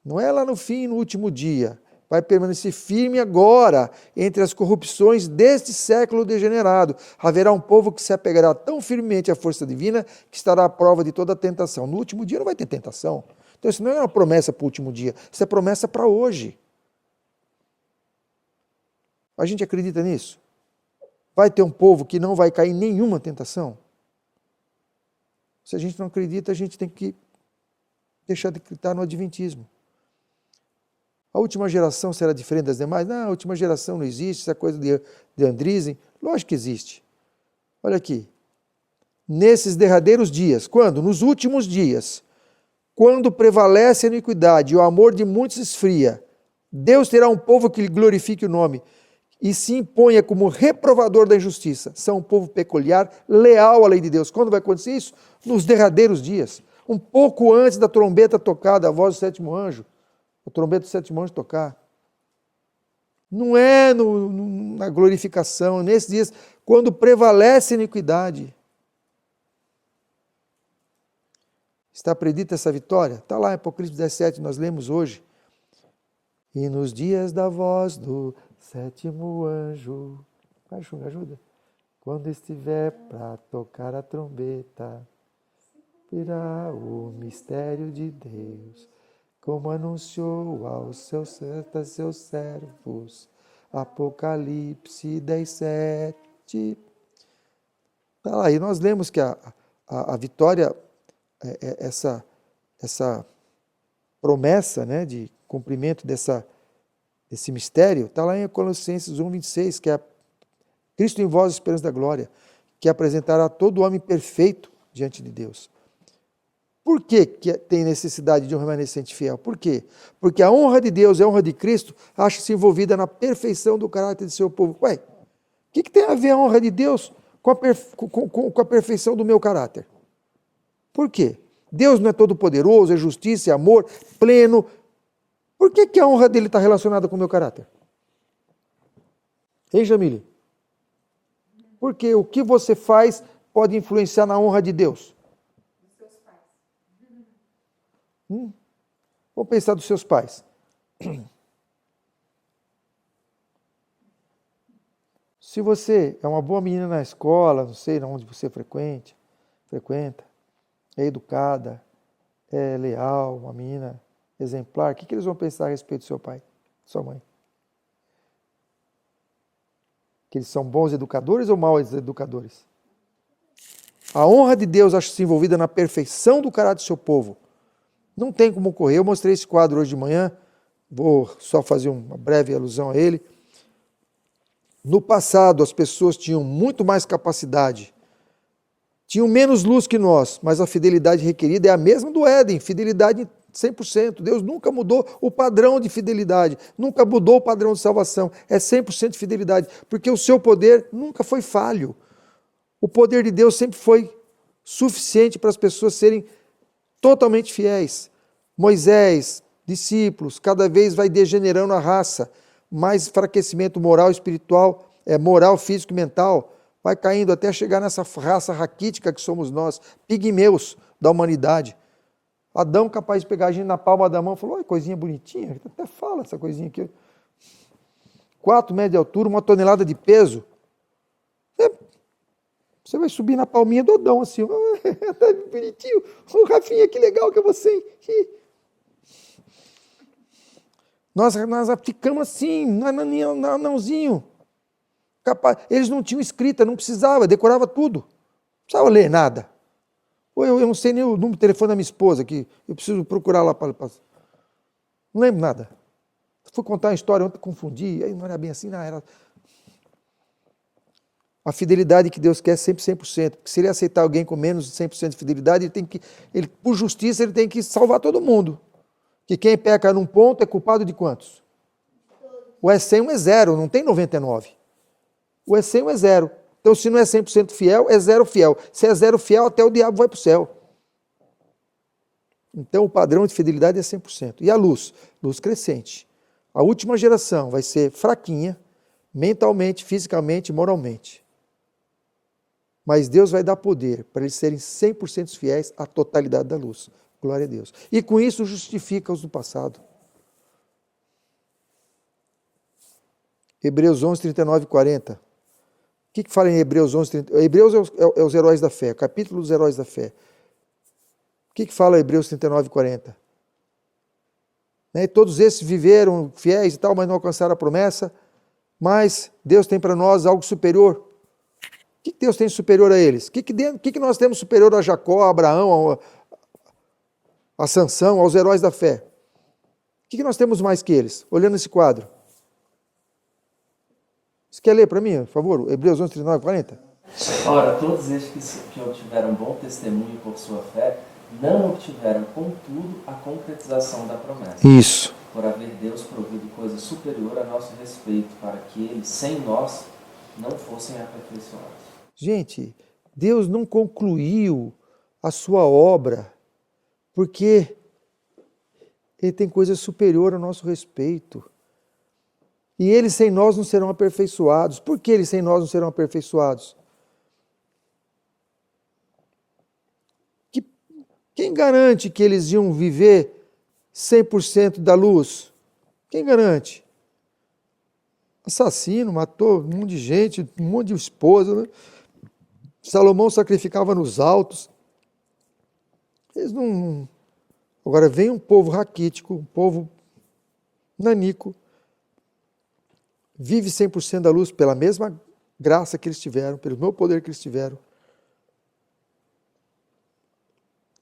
Não é lá no fim, no último dia. Vai permanecer firme agora entre as corrupções deste século degenerado. Haverá um povo que se apegará tão firmemente à força divina que estará à prova de toda a tentação. No último dia não vai ter tentação. Então isso não é uma promessa para o último dia, isso é promessa para hoje. A gente acredita nisso? Vai ter um povo que não vai cair em nenhuma tentação? Se a gente não acredita, a gente tem que deixar de acreditar no adventismo. A última geração será diferente das demais? Não, a última geração não existe, isso é coisa de Andrisen. Lógico que existe. Olha aqui. Nesses derradeiros dias, quando? Nos últimos dias, quando prevalece a iniquidade e o amor de muitos esfria, Deus terá um povo que lhe glorifique o nome e se imponha como reprovador da injustiça. São um povo peculiar, leal à lei de Deus. Quando vai acontecer isso? Nos derradeiros dias. Um pouco antes da trombeta tocar, da voz do sétimo anjo. A trombeta do sétimo anjo tocar. Não é na glorificação, nesses dias, quando prevalece a iniquidade. Está predita essa vitória? Está lá em Apocalipse 17, nós lemos hoje. E nos dias da voz do sétimo anjo, vai, Xung, ajuda. Quando estiver para tocar a trombeta, virá o mistério de Deus, como anunciou aos seus servos. Apocalipse 17. Está lá, e nós lemos que a vitória, essa promessa, né, de cumprimento desse mistério, está lá em Colossenses 1:26, que é Cristo em vós, esperança da glória, que apresentará todo homem perfeito diante de Deus. Por que tem necessidade de um remanescente fiel? Por quê? Porque a honra de Deus e a honra de Cristo acha-se envolvida na perfeição do caráter de seu povo. Ué, o que tem a ver a honra de Deus com a perfeição do meu caráter? Por quê? Deus não é todo poderoso, é justiça, é amor, pleno. Por que a honra dele está relacionada com o meu caráter? Ei, Jamile? Porque o que você faz pode influenciar na honra de Deus. Dos seus pais. Vamos pensar dos seus pais. Se você é uma boa menina na escola, não sei onde você frequenta, é educada, é leal, uma menina exemplar, o que eles vão pensar a respeito do seu pai, sua mãe? Que eles são bons educadores ou maus educadores? A honra de Deus acha-se envolvida na perfeição do caráter do seu povo. Não tem como ocorrer. Eu mostrei esse quadro hoje de manhã, vou só fazer uma breve alusão a ele. No passado, as pessoas tinham muito mais capacidade, tinham menos luz que nós, mas a fidelidade requerida é a mesma do Éden, fidelidade 100%. Deus nunca mudou o padrão de fidelidade, nunca mudou o padrão de salvação, é 100% de fidelidade, porque o seu poder nunca foi falho. O poder de Deus sempre foi suficiente para as pessoas serem totalmente fiéis. Moisés, discípulos, cada vez vai degenerando a raça, mais enfraquecimento moral, espiritual, moral, físico e mental, vai caindo até chegar nessa raça raquítica que somos nós, pigmeus da humanidade. Adão capaz de pegar a gente na palma da mão e falou, olha, coisinha bonitinha, até fala essa coisinha aqui. 4 metros de altura, 1 tonelada de peso. Você vai subir na palminha do Adão, assim, tá bonitinho, Rafinha, que legal que é você. Nós ficamos assim, anãozinho. Eles não tinham escrita, não precisava, decorava tudo. Não precisava ler nada. Ou eu não sei nem o número de telefone da minha esposa, que eu preciso procurar lá para... Não lembro nada. Fui contar uma história ontem, confundi, aí não era bem assim, não era... A fidelidade que Deus quer é sempre 100%, porque se ele aceitar alguém com menos de 100% de fidelidade, por justiça, ele tem que salvar todo mundo. Que quem peca num ponto é culpado de quantos? O é 100, um é 0, não tem 99. O é 100, um é 0. Então, se não é 100% fiel, é 0 fiel. Se é 0 fiel, até o diabo vai para o céu. Então, o padrão de fidelidade é 100%. E a luz? Luz crescente. A última geração vai ser fraquinha, mentalmente, fisicamente, moralmente. Mas Deus vai dar poder para eles serem 100% fiéis à totalidade da luz. Glória a Deus. E com isso justifica os do passado. Hebreus 11, 39 e 40. O que fala em Hebreus 11, 39? Hebreus é os heróis da fé, capítulo dos heróis da fé. O que fala Hebreus 39 e 40? Todos esses viveram fiéis e tal, mas não alcançaram a promessa. Mas Deus tem para nós algo superior. O que Deus tem superior a eles? O que nós temos superior a Jacó, a Abraão, a Sansão, aos heróis da fé? O que nós temos mais que eles? Olhando esse quadro. Você quer ler para mim, por favor? Hebreus 11, 39 e 40? Ora, todos estes que obtiveram bom testemunho por sua fé, não obtiveram, contudo, a concretização da promessa. Isso. Por haver Deus provido coisa superior a nosso respeito, para que eles, sem nós, não fossem aperfeiçoados. Gente, Deus não concluiu a sua obra, porque Ele tem coisa superior a nosso respeito. E eles sem nós não serão aperfeiçoados. Por que eles sem nós não serão aperfeiçoados? Quem garante que eles iam viver 100% da luz? Quem garante? Assassino, matou um monte de gente, um monte de esposa, né? Salomão sacrificava nos altos. Eles não... Agora vem um povo raquítico, um povo nanico, vive 100% da luz pela mesma graça que eles tiveram, pelo mesmo poder que eles tiveram.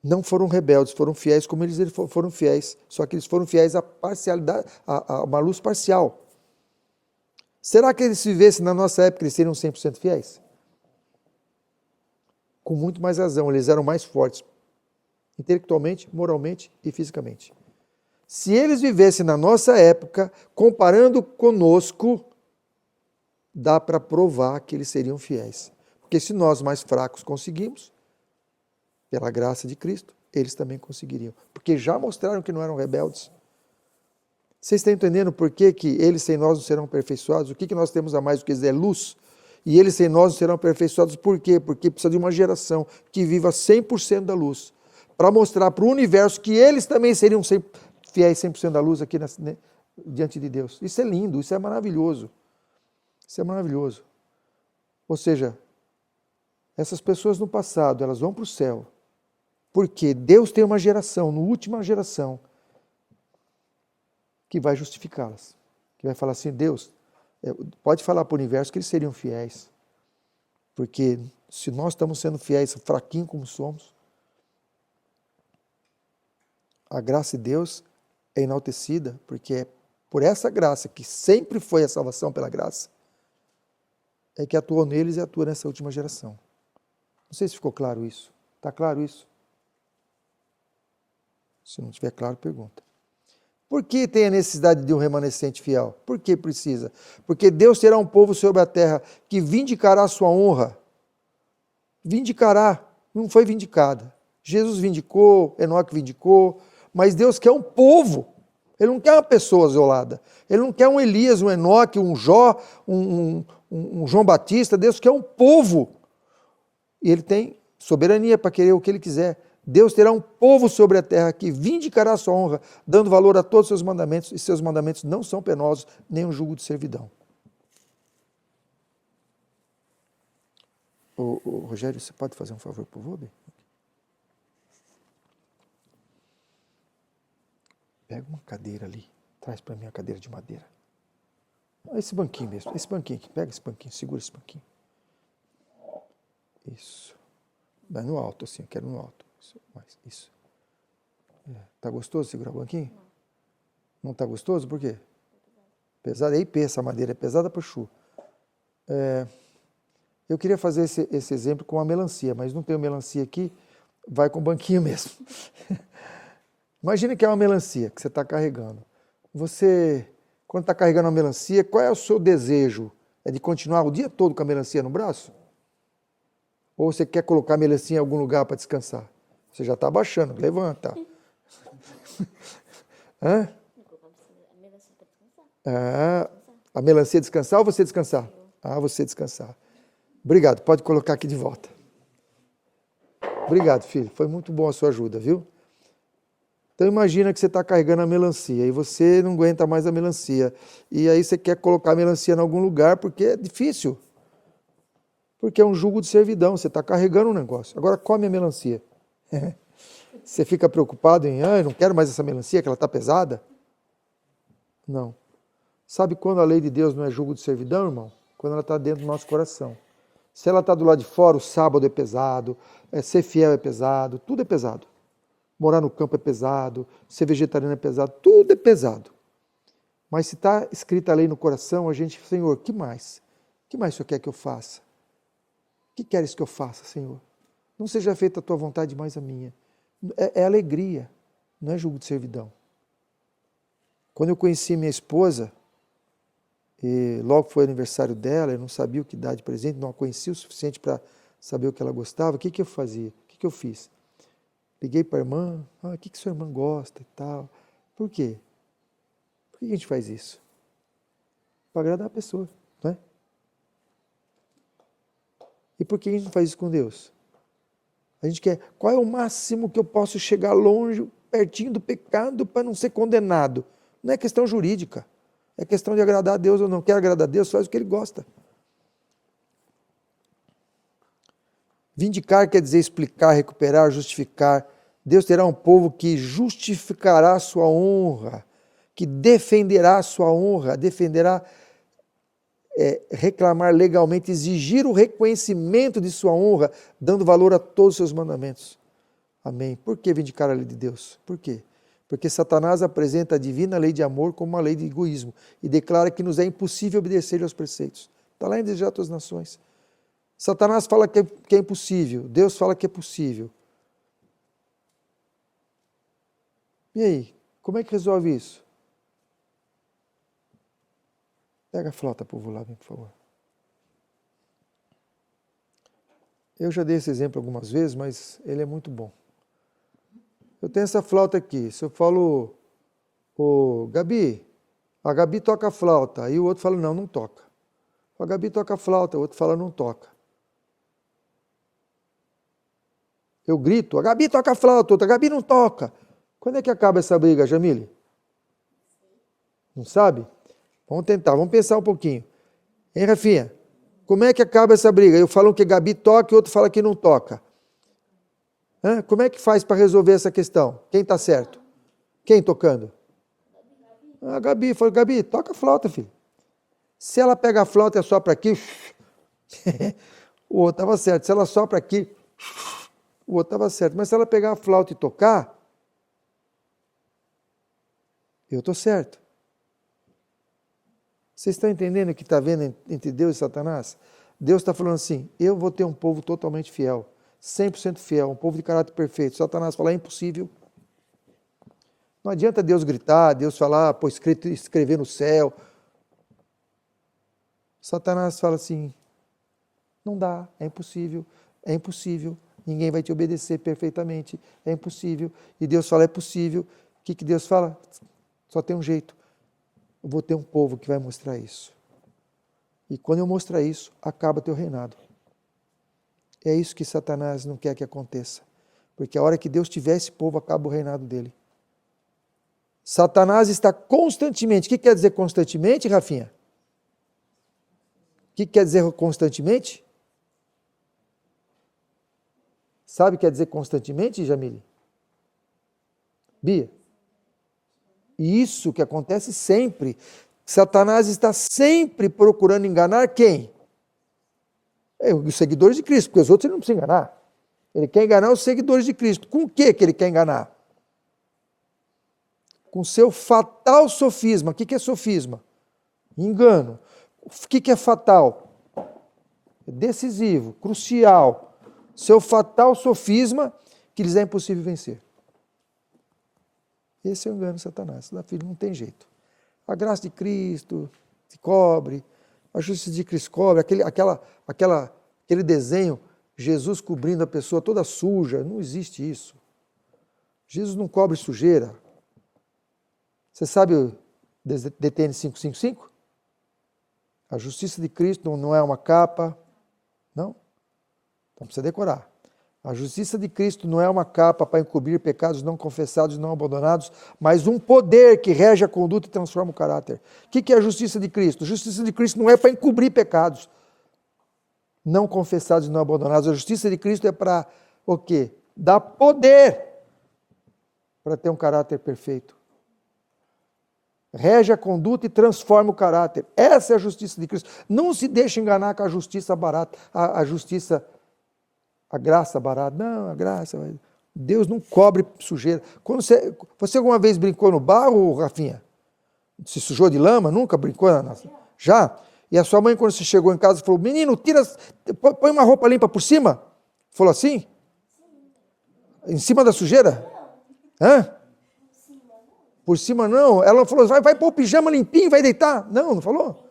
Não foram rebeldes, foram fiéis como eles foram fiéis, só que eles foram fiéis à parcialidade, a uma luz parcial. Será que eles vivessem na nossa época, eles seriam 100% fiéis? Com muito mais razão, eles eram mais fortes, intelectualmente, moralmente e fisicamente. Se eles vivessem na nossa época, comparando conosco, dá para provar que eles seriam fiéis. Porque se nós mais fracos conseguimos, pela graça de Cristo, eles também conseguiriam. Porque já mostraram que não eram rebeldes. Vocês estão entendendo por que eles sem nós não serão aperfeiçoados? O que nós temos a mais do que eles é luz? E eles sem nós não serão aperfeiçoados. Por quê? Porque precisa de uma geração que viva 100% da luz. Para mostrar para o universo que eles também seriam fiéis 100% da luz aqui diante de Deus. Isso é lindo, isso é maravilhoso. Isso é maravilhoso. Ou seja, essas pessoas no passado, elas vão para o céu. Porque Deus tem uma geração, na última geração, que vai justificá-las. Que vai falar assim, Deus, pode falar para o universo que eles seriam fiéis. Porque se nós estamos sendo fiéis, fraquinhos como somos, a graça de Deus é enaltecida, porque é por essa graça, que sempre foi a salvação pela graça, é que atuou neles e atua nessa última geração. Não sei se ficou claro isso. Está claro isso? Se não estiver claro, pergunta. Por que tem a necessidade de um remanescente fiel? Por que precisa? Porque Deus terá um povo sobre a terra que vindicará a sua honra. Vindicará, não foi vindicada. Jesus vindicou, Enoque vindicou, mas Deus quer um povo. Ele não quer uma pessoa isolada. Ele não quer um Elias, um Enoque, um Jó, um João Batista. Deus quer um povo. E ele tem soberania para querer o que ele quiser. Deus terá um povo sobre a terra que vindicará a sua honra, dando valor a todos os seus mandamentos, e seus mandamentos não são penosos, nem um jugo de servidão. Rogério, você pode fazer um favor por favor? Pega uma cadeira ali, traz para mim a cadeira de madeira. Esse banquinho mesmo, esse banquinho aqui, pega esse banquinho, segura esse banquinho. Isso. Vai no alto assim, eu quero no alto. Isso. Tá gostoso segurar o banquinho? Não tá gostoso? Por quê? Pesado. É IP, essa madeira é pesada para chu. Eu queria fazer esse exemplo com a melancia, mas não tenho melancia aqui, vai com o banquinho mesmo. Imagina que é uma melancia que você está carregando. Você, quando está carregando uma melancia, qual é o seu desejo? É de continuar o dia todo com a melancia no braço? Ou você quer colocar a melancia em algum lugar para descansar? Você já está abaixando, levanta. Hã? A melancia descansar ou você descansar? Você descansar. Obrigado, pode colocar aqui de volta. Obrigado, filho, foi muito bom a sua ajuda, viu? Então imagina que você está carregando a melancia e você não aguenta mais a melancia. E aí você quer colocar a melancia em algum lugar porque é difícil. Porque é um jugo de servidão, você está carregando um negócio. Agora come a melancia. Você fica preocupado em, eu não quero mais essa melancia, que ela está pesada? Não. Sabe quando a lei de Deus não é jugo de servidão, irmão? Quando ela está dentro do nosso coração. Se ela está do lado de fora, o sábado é pesado, ser fiel é pesado, tudo é pesado. Morar no campo é pesado, ser vegetariano é pesado, tudo é pesado. Mas se está escrita a lei no coração, a gente, Senhor, que mais? O que mais o Senhor quer que eu faça? O que queres que eu faça, Senhor? Não seja feita a tua vontade, mais a minha. É alegria, não é jugo de servidão. Quando eu conheci minha esposa, e logo foi aniversário dela, eu não sabia o que dar de presente, não a conhecia o suficiente para saber o que ela gostava, o que eu fazia? O que eu fiz? Liguei para a irmã, o que sua irmã gosta e tal. Por quê? Por que a gente faz isso? Para agradar a pessoa, não é? E por que a gente não faz isso com Deus? A gente quer, qual é o máximo que eu posso chegar longe, pertinho do pecado, para não ser condenado? Não é questão jurídica, é questão de agradar a Deus ou não. Quer agradar a Deus, faz o que Ele gosta. Vindicar quer dizer explicar, recuperar, justificar. Deus terá um povo que justificará a sua honra, que defenderá a sua honra, defenderá, reclamar legalmente, exigir o reconhecimento de sua honra, dando valor a todos os seus mandamentos. Amém. Por que vindicar a lei de Deus? Por quê? Porque Satanás apresenta a divina lei de amor como uma lei de egoísmo e declara que nos é impossível obedecer aos preceitos. Está lá em Desejar as Nações. Satanás fala que é impossível, Deus fala que é possível. E aí, como é que resolve isso? Pega a flauta, povo, lá, por favor. Eu já dei esse exemplo algumas vezes, mas ele é muito bom. Eu tenho essa flauta aqui. Se eu falo, Gabi, a Gabi toca a flauta, aí o outro fala, não toca. A Gabi toca flauta, o outro fala não toca. Eu grito, a Gabi toca flauta, outra, a Gabi não toca. Quando é que acaba essa briga, Jamile? Não sabe? Vamos tentar, vamos pensar um pouquinho. Hein, Rafinha? Como é que acaba essa briga? Eu falo que a Gabi toca e o outro fala que não toca. Como é que faz para resolver essa questão? Quem está certo? Quem tocando? A Gabi. Falei, Gabi, toca a flauta, filho. Se ela pega a flauta e sopra aqui, o outro estava certo. Se ela sopra aqui, o outro estava certo. Mas se ela pegar a flauta e tocar, eu estou certo. Vocês estão entendendo o que está vendo entre Deus e Satanás? Deus está falando assim, eu vou ter um povo totalmente fiel, 100% fiel, um povo de caráter perfeito. Satanás fala, é impossível. Não adianta Deus gritar, Deus falar, pô, escrever no céu. Satanás fala assim, não dá, é impossível, ninguém vai te obedecer perfeitamente, é impossível. E Deus fala, é possível. O que Deus fala? Só tem um jeito. Eu vou ter um povo que vai mostrar isso. E quando eu mostrar isso, acaba teu reinado. É isso que Satanás não quer que aconteça. Porque a hora que Deus tiver esse povo, acaba o reinado dele. Satanás está constantemente. O que quer dizer constantemente, Rafinha? O que quer dizer constantemente? Sabe o que quer dizer constantemente, Jamile? Bia? Isso que acontece sempre. Satanás está sempre procurando enganar quem? Os seguidores de Cristo, porque os outros ele não precisa enganar. Ele quer enganar os seguidores de Cristo. Com o que ele quer enganar? Com seu fatal sofisma. O que é sofisma? Engano. O que é fatal? Decisivo, crucial. Seu fatal sofisma que lhes é impossível vencer. Esse é o engano de Satanás. Filho, não tem jeito. A graça de Cristo te cobre, a justiça de Cristo cobre, aquele desenho, Jesus cobrindo a pessoa toda suja, não existe isso. Jesus não cobre sujeira. Você sabe o DTN 555? A justiça de Cristo não é uma capa, não? Então precisa decorar. A justiça de Cristo não é uma capa para encobrir pecados não confessados e não abandonados, mas um poder que rege a conduta e transforma o caráter. O que é a justiça de Cristo? A justiça de Cristo não é para encobrir pecados não confessados e não abandonados. A justiça de Cristo é para o quê? Dar poder para ter um caráter perfeito. Rege a conduta e transforma o caráter. Essa é a justiça de Cristo. Não se deixe enganar com a justiça barata, a graça barata. Não, a graça. Deus não cobre sujeira. Quando você alguma vez brincou no barro, Rafinha? Se sujou de lama? Nunca brincou? Já? E a sua mãe, quando você chegou em casa, falou, menino, põe uma roupa limpa por cima? Falou assim? Em cima da sujeira? Por cima não. Ela falou, vai pôr o pijama limpinho, vai deitar. Não falou?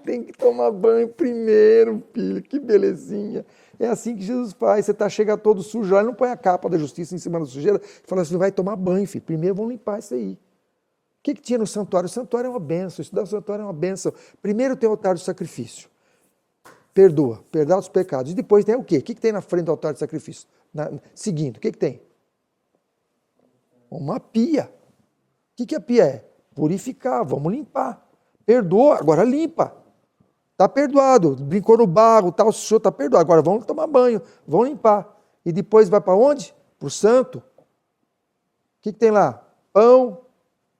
Tem que tomar banho primeiro, filho. Que belezinha. É assim que Jesus faz. Você chega todo sujo lá, ele não põe a capa da justiça em cima da sujeira. Fala assim, vai tomar banho, filho. Primeiro vamos limpar isso aí. O que tinha no santuário? O santuário é uma bênção. Estudar o santuário é uma bênção. Primeiro tem o altar do sacrifício. Perdoa os pecados. E depois tem o quê? O que tem na frente do altar do sacrifício? Seguindo, o que tem? Uma pia. O que a pia é? Purificar, vamos limpar. Perdoa, agora limpa. Está perdoado. Brincou no barro, o senhor está perdoado. Agora vamos tomar banho, vamos limpar. E depois vai para onde? Para o santo. O que tem lá? Pão,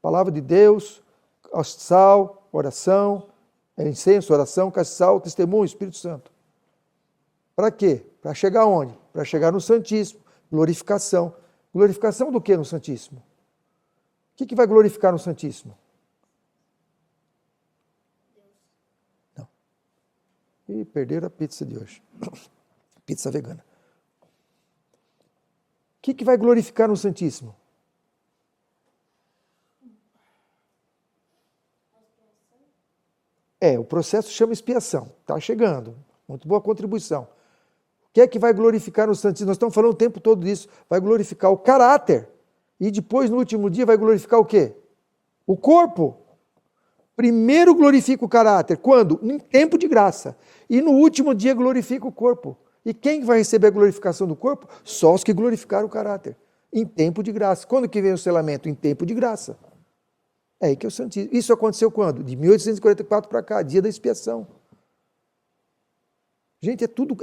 palavra de Deus, sal, oração, incenso, oração, castiçal, testemunho, Espírito Santo. Para quê? Para chegar onde? Para chegar no Santíssimo. Glorificação. Glorificação do que no Santíssimo? O que vai glorificar no Santíssimo? Não. E perderam a pizza de hoje. Pizza vegana. O que vai glorificar no Santíssimo? O processo chama expiação. Está chegando. Muito boa contribuição. O que é que vai glorificar no Santíssimo? Nós estamos falando o tempo todo disso. Vai glorificar o caráter. E depois, no último dia, vai glorificar o quê? O corpo. Primeiro glorifica o caráter. Quando? Em tempo de graça. E no último dia glorifica o corpo. E quem vai receber a glorificação do corpo? Só os que glorificaram o caráter. Em tempo de graça. Quando que vem o selamento? Em tempo de graça. É aí que é o santíssimo. Isso aconteceu quando? De 1844 para cá, dia da expiação. Gente, é tudo...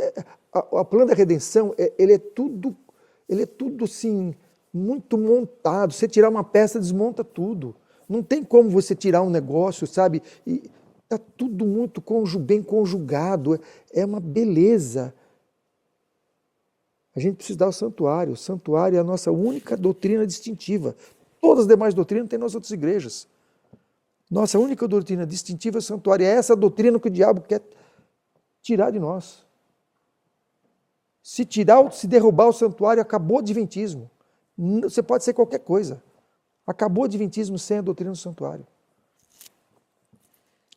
O plano da redenção, ele é tudo assim, muito montado. Você tirar uma peça, desmonta tudo. Não tem como você tirar um negócio, sabe? Está tudo muito bem conjugado. É uma beleza. A gente precisa dar o santuário. O santuário é a nossa única doutrina distintiva. Todas as demais doutrinas tem nas outras igrejas. Nossa única doutrina distintiva é o santuário. É essa doutrina que o diabo quer tirar de nós. Se derrubar o santuário, acabou o adventismo. Você pode ser qualquer coisa. Acabou o adventismo sem a doutrina do santuário.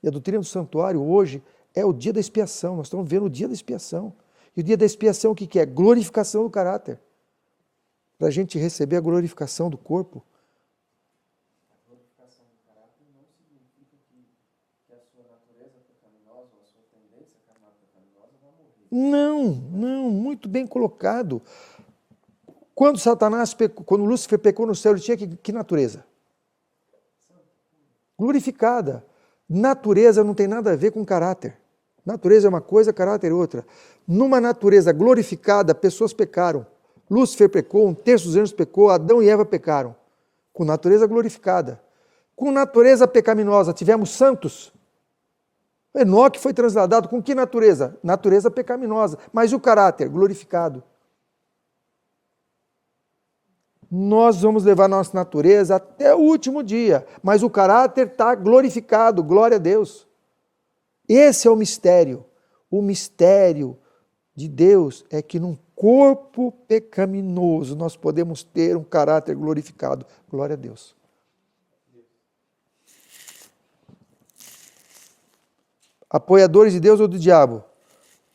E a doutrina do santuário hoje é o dia da expiação. Nós estamos vendo o dia da expiação. E o dia da expiação o que é? Glorificação do caráter. Para a gente receber a glorificação do corpo. A glorificação do caráter não significa que a sua natureza pecaminosa ou a sua tendência carnal pecaminosa vai morrer. Não, muito bem colocado. Quando quando Lúcifer pecou no céu, ele tinha que natureza? Glorificada. Natureza não tem nada a ver com caráter. Natureza é uma coisa, caráter é outra. Numa natureza glorificada, pessoas pecaram. Lúcifer pecou, um terço dos anjos pecou, Adão e Eva pecaram. Com natureza glorificada. Com natureza pecaminosa, tivemos santos. Enoque foi transladado com que natureza? Natureza pecaminosa. Mas e o caráter? Glorificado. Nós vamos levar nossa natureza até o último dia, mas o caráter está glorificado, glória a Deus. Esse é o mistério. O mistério de Deus é que num corpo pecaminoso nós podemos ter um caráter glorificado, glória a Deus. Apoiadores de Deus ou do diabo?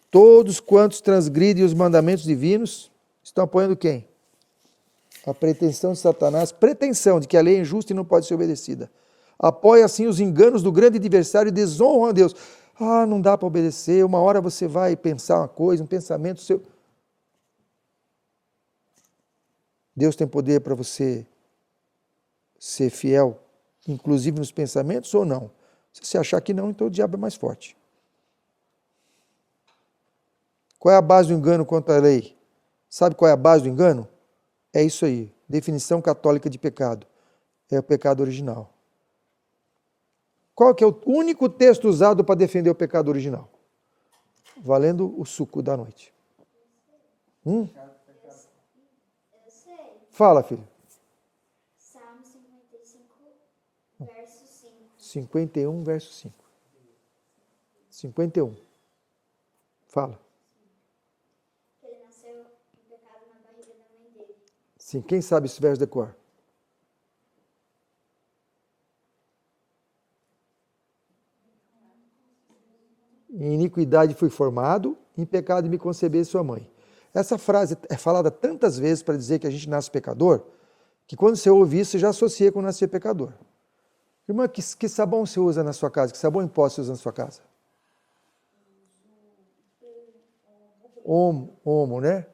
Todos quantos transgridem os mandamentos divinos estão apoiando quem? A pretensão de Satanás, pretensão de que a lei é injusta e não pode ser obedecida. Apoia assim os enganos do grande adversário e desonram a Deus. Não dá para obedecer, uma hora você vai pensar uma coisa, um pensamento seu. Deus tem poder para você ser fiel, inclusive nos pensamentos ou não? Se você achar que não, então o diabo é mais forte. Qual é a base do engano contra a lei? Sabe qual é a base do engano? É isso aí, definição católica de pecado. É o pecado original. Qual que é o único texto usado para defender o pecado original? Valendo o suco da noite. Eu sei. Fala, filho. Salmo 55, verso 5. 51, verso 5. 51. Fala. Que ele nasceu em pecado na barriga da mãe dele. Sim, quem sabe esse verso de cor? Em iniquidade fui formado, em pecado me concebeu sua mãe. Essa frase é falada tantas vezes para dizer que a gente nasce pecador, que quando você ouve isso, você já associa com nascer pecador. Irmã, que sabão você usa na sua casa? Que sabão em pó você usa na sua casa? Omo, né?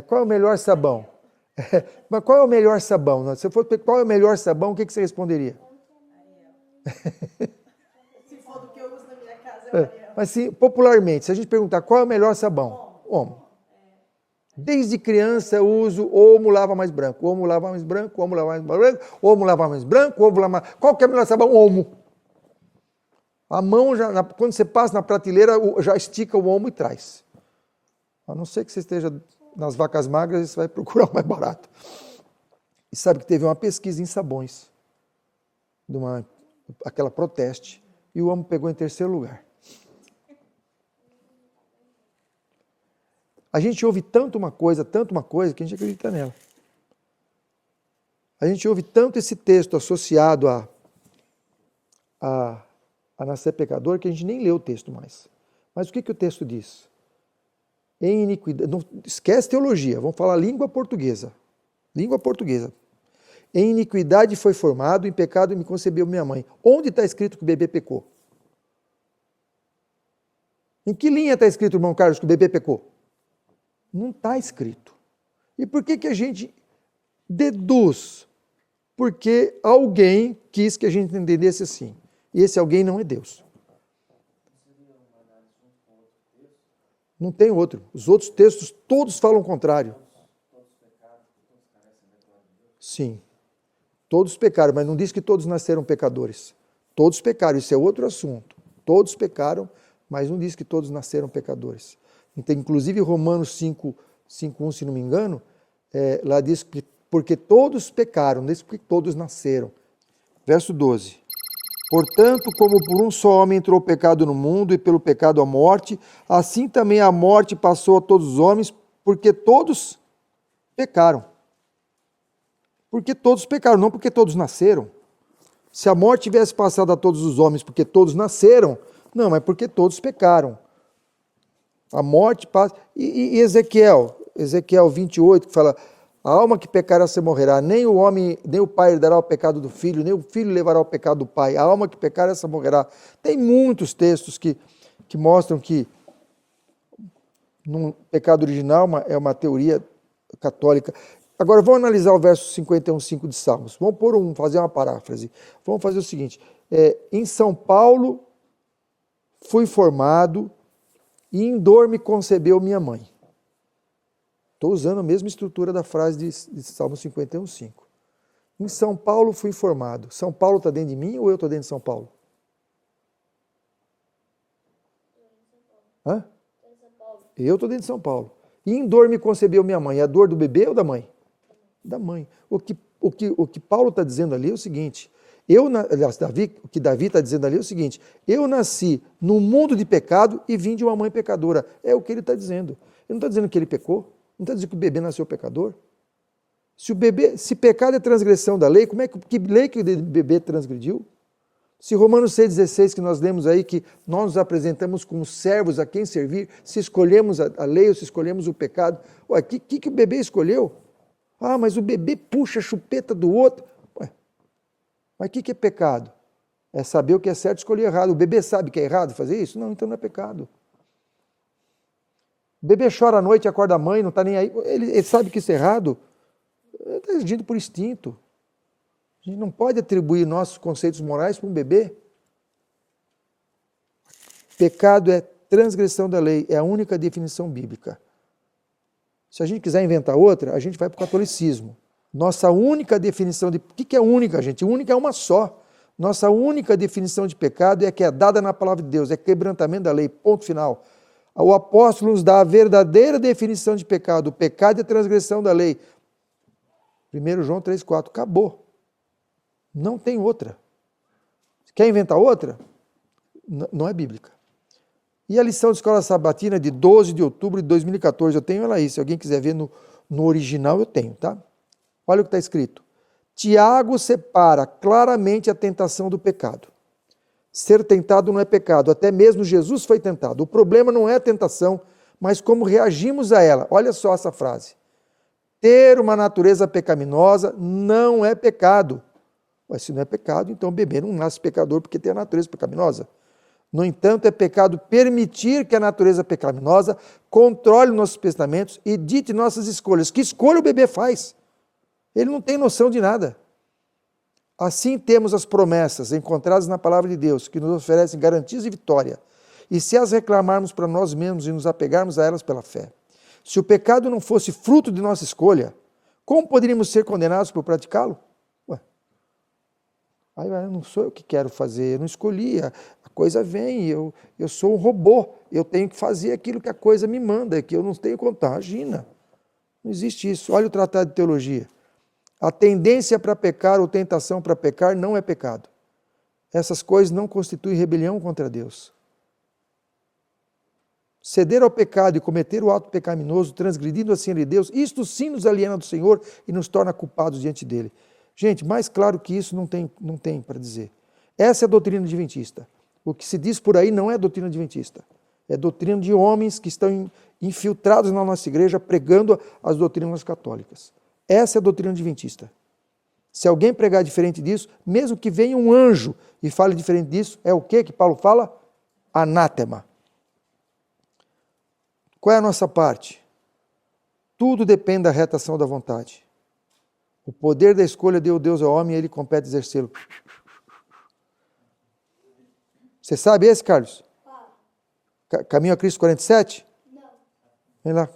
Qual é o melhor sabão? Mas qual é o melhor sabão? Se for qual é o melhor sabão, o que você responderia? Se for do que eu uso na minha casa, é Ariel. Mas sim, popularmente, se a gente perguntar qual é o melhor sabão? Omo. Desde criança eu uso Omo lava mais branco, Omo lava mais branco, Omo lava mais branco, Omo lava mais branco, Omo lava mais... Qual que é o melhor sabão? Omo. A mão, quando você passa na prateleira, já estica o omo e traz. A não ser que você esteja nas vacas magras, você vai procurar o mais barato. E sabe que teve uma pesquisa em sabões, aquela Proteste, e o omo pegou em terceiro lugar. A gente ouve tanto uma coisa, que a gente acredita nela. A gente ouve tanto esse texto associado a nascer pecador, que a gente nem lê o texto mais. Mas o que o texto diz? Em iniquidade, não, esquece teologia, vamos falar língua portuguesa. Língua portuguesa. Em iniquidade foi formado, em pecado me concebeu minha mãe. Onde está escrito que o bebê pecou? Em que linha está escrito, irmão Carlos, que o bebê pecou? Não está escrito. E por que a gente deduz? Porque alguém quis que a gente entendesse assim. E esse alguém não é Deus. Não tem outro. Os outros textos todos falam o contrário. Sim. Todos pecaram, mas não diz que todos nasceram pecadores. Todos pecaram, isso é outro assunto. Todos pecaram, mas não diz que todos nasceram pecadores. Então, inclusive Romanos 5:1, se não me engano, lá diz que porque todos pecaram, não diz porque todos nasceram. Verso 12. Portanto, como por um só homem entrou o pecado no mundo e pelo pecado a morte, assim também a morte passou a todos os homens, porque todos pecaram. Porque todos pecaram, não porque todos nasceram. Se a morte tivesse passado a todos os homens porque todos nasceram, não, mas porque todos pecaram. A morte passa... E Ezequiel 28, que fala, a alma que pecar essa morrerá, nem o homem, nem o pai dará o pecado do filho, nem o filho levará o pecado do pai, a alma que pecar essa morrerá. Tem muitos textos que mostram que no pecado original é uma teoria católica. Agora, vamos analisar o verso 51:5 de Salmos. Vamos fazer uma paráfrase. Vamos fazer o seguinte, em São Paulo fui formado e em dor me concebeu minha mãe. Estou usando a mesma estrutura da frase de Salmo 51:5. Em São Paulo fui formado. São Paulo está dentro de mim ou eu estou dentro de São Paulo? Hã? Eu estou dentro de São Paulo. E em dor me concebeu minha mãe. É a dor do bebê ou da mãe? Da mãe. O que Paulo está dizendo ali é o seguinte, o que Davi está dizendo ali é o seguinte, eu nasci num mundo de pecado e vim de uma mãe pecadora. É o que ele está dizendo. Ele não está dizendo que ele pecou, não está dizendo que o bebê nasceu pecador. Se pecado é transgressão da lei, que lei que o bebê transgrediu? Se Romanos 6,16, que nós lemos aí, que nós nos apresentamos como servos a quem servir, se escolhemos a lei ou se escolhemos o pecado, o que o bebê escolheu? Ah, mas o bebê puxa a chupeta do outro. Ué, mas o que é pecado? É saber o que é certo e escolher errado. O bebê sabe que é errado fazer isso? Não, então não é pecado. O bebê chora à noite e acorda a mãe, não está nem aí. Ele sabe que isso é errado. Ele está agindo por instinto. A gente não pode atribuir nossos conceitos morais para um bebê. Pecado é transgressão da lei, é a única definição bíblica. Se a gente quiser inventar outra, a gente vai para o catolicismo. Nossa única definição de... O que é única, gente? Única é uma só. Nossa única definição de pecado é a que é dada na palavra de Deus, é quebrantamento da lei, ponto final. O apóstolo nos dá a verdadeira definição de pecado. O pecado é transgressão da lei. 1 João 3,4. Acabou. Não tem outra. Quer inventar outra? Não é bíblica. E a lição de escola sabatina de 12 de outubro de 2014, eu tenho ela aí, se alguém quiser ver no original, eu tenho, tá? Olha o que está escrito. Tiago separa claramente a tentação do pecado. Ser tentado não é pecado, até mesmo Jesus foi tentado. O problema não é a tentação, mas como reagimos a ela. Olha só essa frase. Ter uma natureza pecaminosa não é pecado. Mas se não é pecado, então o bebê não nasce pecador porque tem a natureza pecaminosa. No entanto, é pecado permitir que a natureza pecaminosa controle nossos pensamentos e dite nossas escolhas. Que escolha o bebê faz? Ele não tem noção de nada. Assim temos as promessas encontradas na palavra de Deus, que nos oferecem garantias de vitória. E se as reclamarmos para nós mesmos e nos apegarmos a elas pela fé. Se o pecado não fosse fruto de nossa escolha, como poderíamos ser condenados por praticá-lo? Eu não sou eu que quero fazer, eu não escolhi, a coisa vem, eu sou um robô, eu tenho que fazer aquilo que a coisa me manda, que eu não tenho contar. Imagina, não existe isso. Olha o Tratado de Teologia. A tendência para pecar ou tentação para pecar não é pecado. Essas coisas não constituem rebelião contra Deus. Ceder ao pecado e cometer o ato pecaminoso, transgredindo assim a lei de Deus, isto sim nos aliena do Senhor e nos torna culpados diante dele. Gente, mais claro que isso não tem para dizer. Essa é a doutrina adventista. O que se diz por aí não é doutrina adventista. É doutrina de homens que estão infiltrados na nossa igreja pregando as doutrinas católicas. Essa é a doutrina adventista. Se alguém pregar diferente disso, mesmo que venha um anjo e fale diferente disso, é o que Paulo fala? Anátema. Qual é a nossa parte? Tudo depende da reta ação da vontade. O poder da escolha deu Deus ao homem e ele compete exercê-lo. Você sabe esse, Carlos? Caminho a Cristo 47? Não. Vem lá.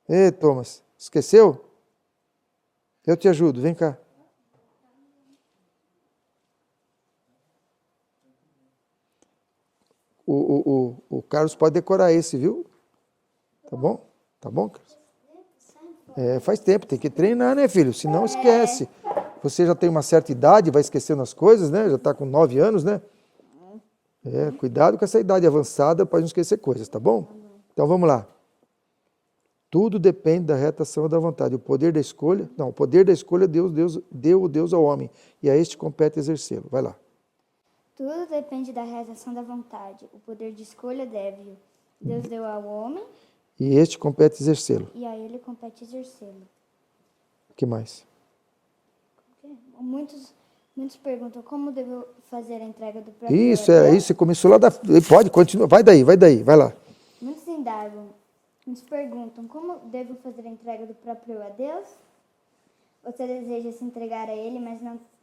Ei, Thomas, esqueceu? Eu te ajudo, vem cá. O Carlos pode decorar esse, viu? Tá bom? Tá bom, Carlos? Faz tempo, tem que treinar, né, filho? Senão esquece. Você já tem uma certa idade, vai esquecendo as coisas, né? Já está com 9 anos, né? Cuidado com essa idade avançada para não esquecer coisas, tá bom? Então vamos lá. Tudo depende da reta ação da vontade. O poder da escolha, deu Deus ao homem, e a este compete exercê-lo. Vai lá. Tudo depende da realização da vontade. O poder de escolha deve-o. Deus deu ao homem. E este compete exercê-lo. E a ele compete exercê-lo. O que mais? Muitos perguntam como devo fazer a entrega do próprio Isso, Deus. você começou lá da... Pode, continua. Vai daí, vai lá. Muitos indagam, nos perguntam como devo fazer a entrega do próprio a Deus? Você deseja se entregar a Ele,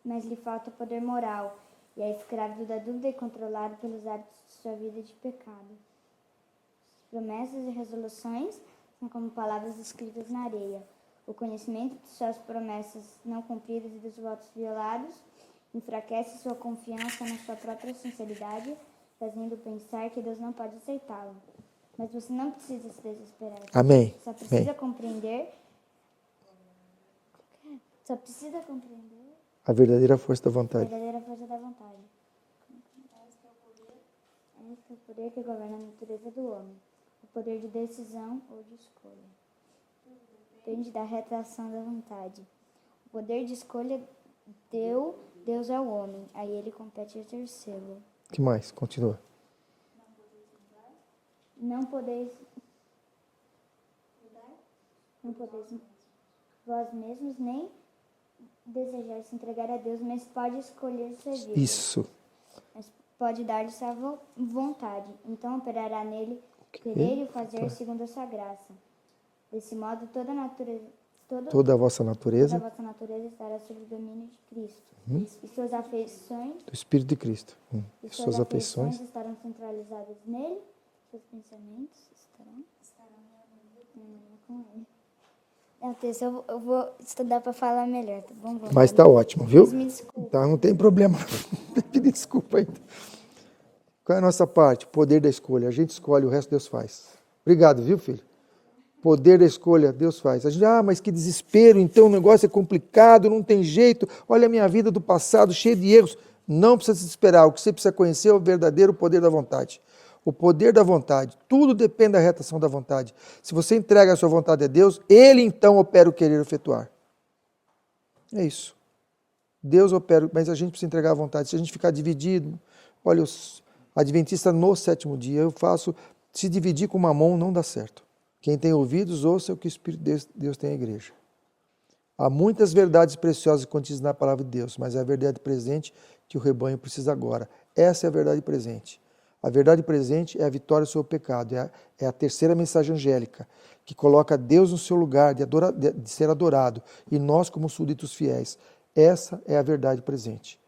mas lhe falta poder moral, e é escravo da dúvida e controlado pelos hábitos de sua vida de pecado. Promessas e resoluções são como palavras escritas na areia. O conhecimento de suas promessas não cumpridas e dos votos violados enfraquece sua confiança na sua própria sinceridade, fazendo pensar que Deus não pode aceitá-lo. Mas você não precisa se desesperar. Amém. Só precisa compreender. Só precisa compreender A verdadeira força da a vontade. verdadeira força da vontade. Esse é o poder que governa a natureza do homem. O poder de decisão ou de escolha. Depende da retração da vontade. O poder de escolha deu Deus ao homem, aí ele compete exercê-lo. O que mais? Continua. Não podeis vós mesmos nem desejar se entregar a Deus, mas pode escolher servir. Isso. Mas pode dar-lhe sua vontade. Então operará nele querer e fazer segundo a sua graça. Desse modo, toda a vossa natureza estará sob o domínio de Cristo. E suas afeições... Do Espírito de Cristo. E suas afeições estarão centralizadas nele. Seus pensamentos estarão com ele. Eu vou estudar para falar melhor, tá bom? Mas está ótimo, viu? Me desculpa. Tá, não tem problema. Pedir desculpa ainda. Qual é a nossa parte? Poder da escolha. A gente escolhe, o resto Deus faz. Obrigado, viu, filho? Poder da escolha, Deus faz. A gente, mas que desespero, então o negócio é complicado, não tem jeito. Olha a minha vida do passado, cheia de erros. Não precisa se desesperar. O que você precisa conhecer é o verdadeiro poder da vontade. O poder da vontade. Tudo depende da retação da vontade. Se você entrega a sua vontade a Deus, Ele então opera o querer efetuar. É isso. Deus opera, mas a gente precisa entregar a vontade. Se a gente ficar dividido, olha, os adventistas no 7º dia, eu faço, se dividir com mamão não dá certo. Quem tem ouvidos, ouça o que o Espírito de Deus tem à igreja. Há muitas verdades preciosas contidas na palavra de Deus, mas é a verdade presente que o rebanho precisa agora. Essa é a verdade presente. A verdade presente é a vitória sobre o pecado, é a terceira mensagem angélica, que coloca Deus no seu lugar de ser adorado, e nós como súditos fiéis. Essa é a verdade presente.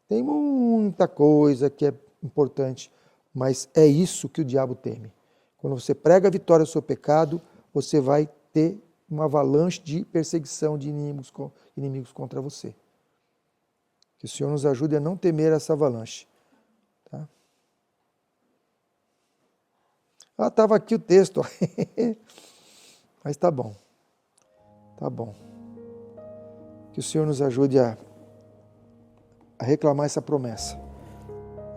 Tem muita coisa que é importante, mas é isso que o diabo teme. Quando você prega a vitória sobre o pecado, você vai ter uma avalanche de perseguição de inimigos contra você. Que o Senhor nos ajude a não temer essa avalanche. Tá? Estava aqui o texto. Mas tá bom. Tá bom. Que o Senhor nos ajude a reclamar essa promessa.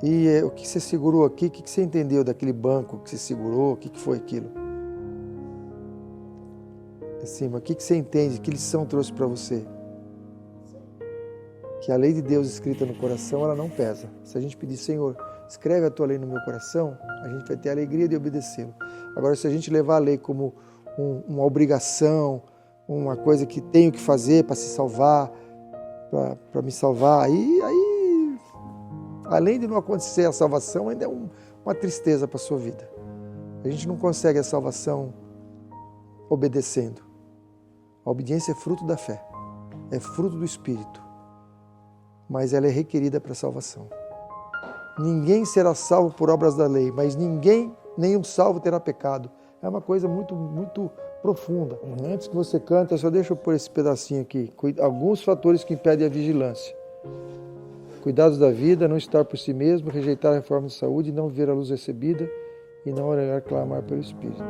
E o que você segurou aqui, o que você entendeu daquele banco que você segurou, o que foi aquilo? Assim, mas o que você entende, que lição trouxe para você? Que a lei de Deus escrita no coração, ela não pesa. Se a gente pedir, Senhor, escreve a tua lei no meu coração, a gente vai ter a alegria de obedecê-lo. Agora, se a gente levar a lei como uma obrigação, uma coisa que tenho que fazer para se salvar, para me salvar. E aí, além de não acontecer a salvação, ainda é uma tristeza para a sua vida. A gente não consegue a salvação obedecendo. A obediência é fruto da fé, é fruto do Espírito, mas ela é requerida para a salvação. Ninguém será salvo por obras da lei, mas nenhum salvo terá pecado. É uma coisa muito, muito profunda. Antes que você canta, só deixa eu pôr esse pedacinho aqui. Alguns fatores que impedem a vigilância. Cuidados da vida, não estar por si mesmo, rejeitar a reforma de saúde, não ver a luz recebida e não orar, clamar pelo Espírito.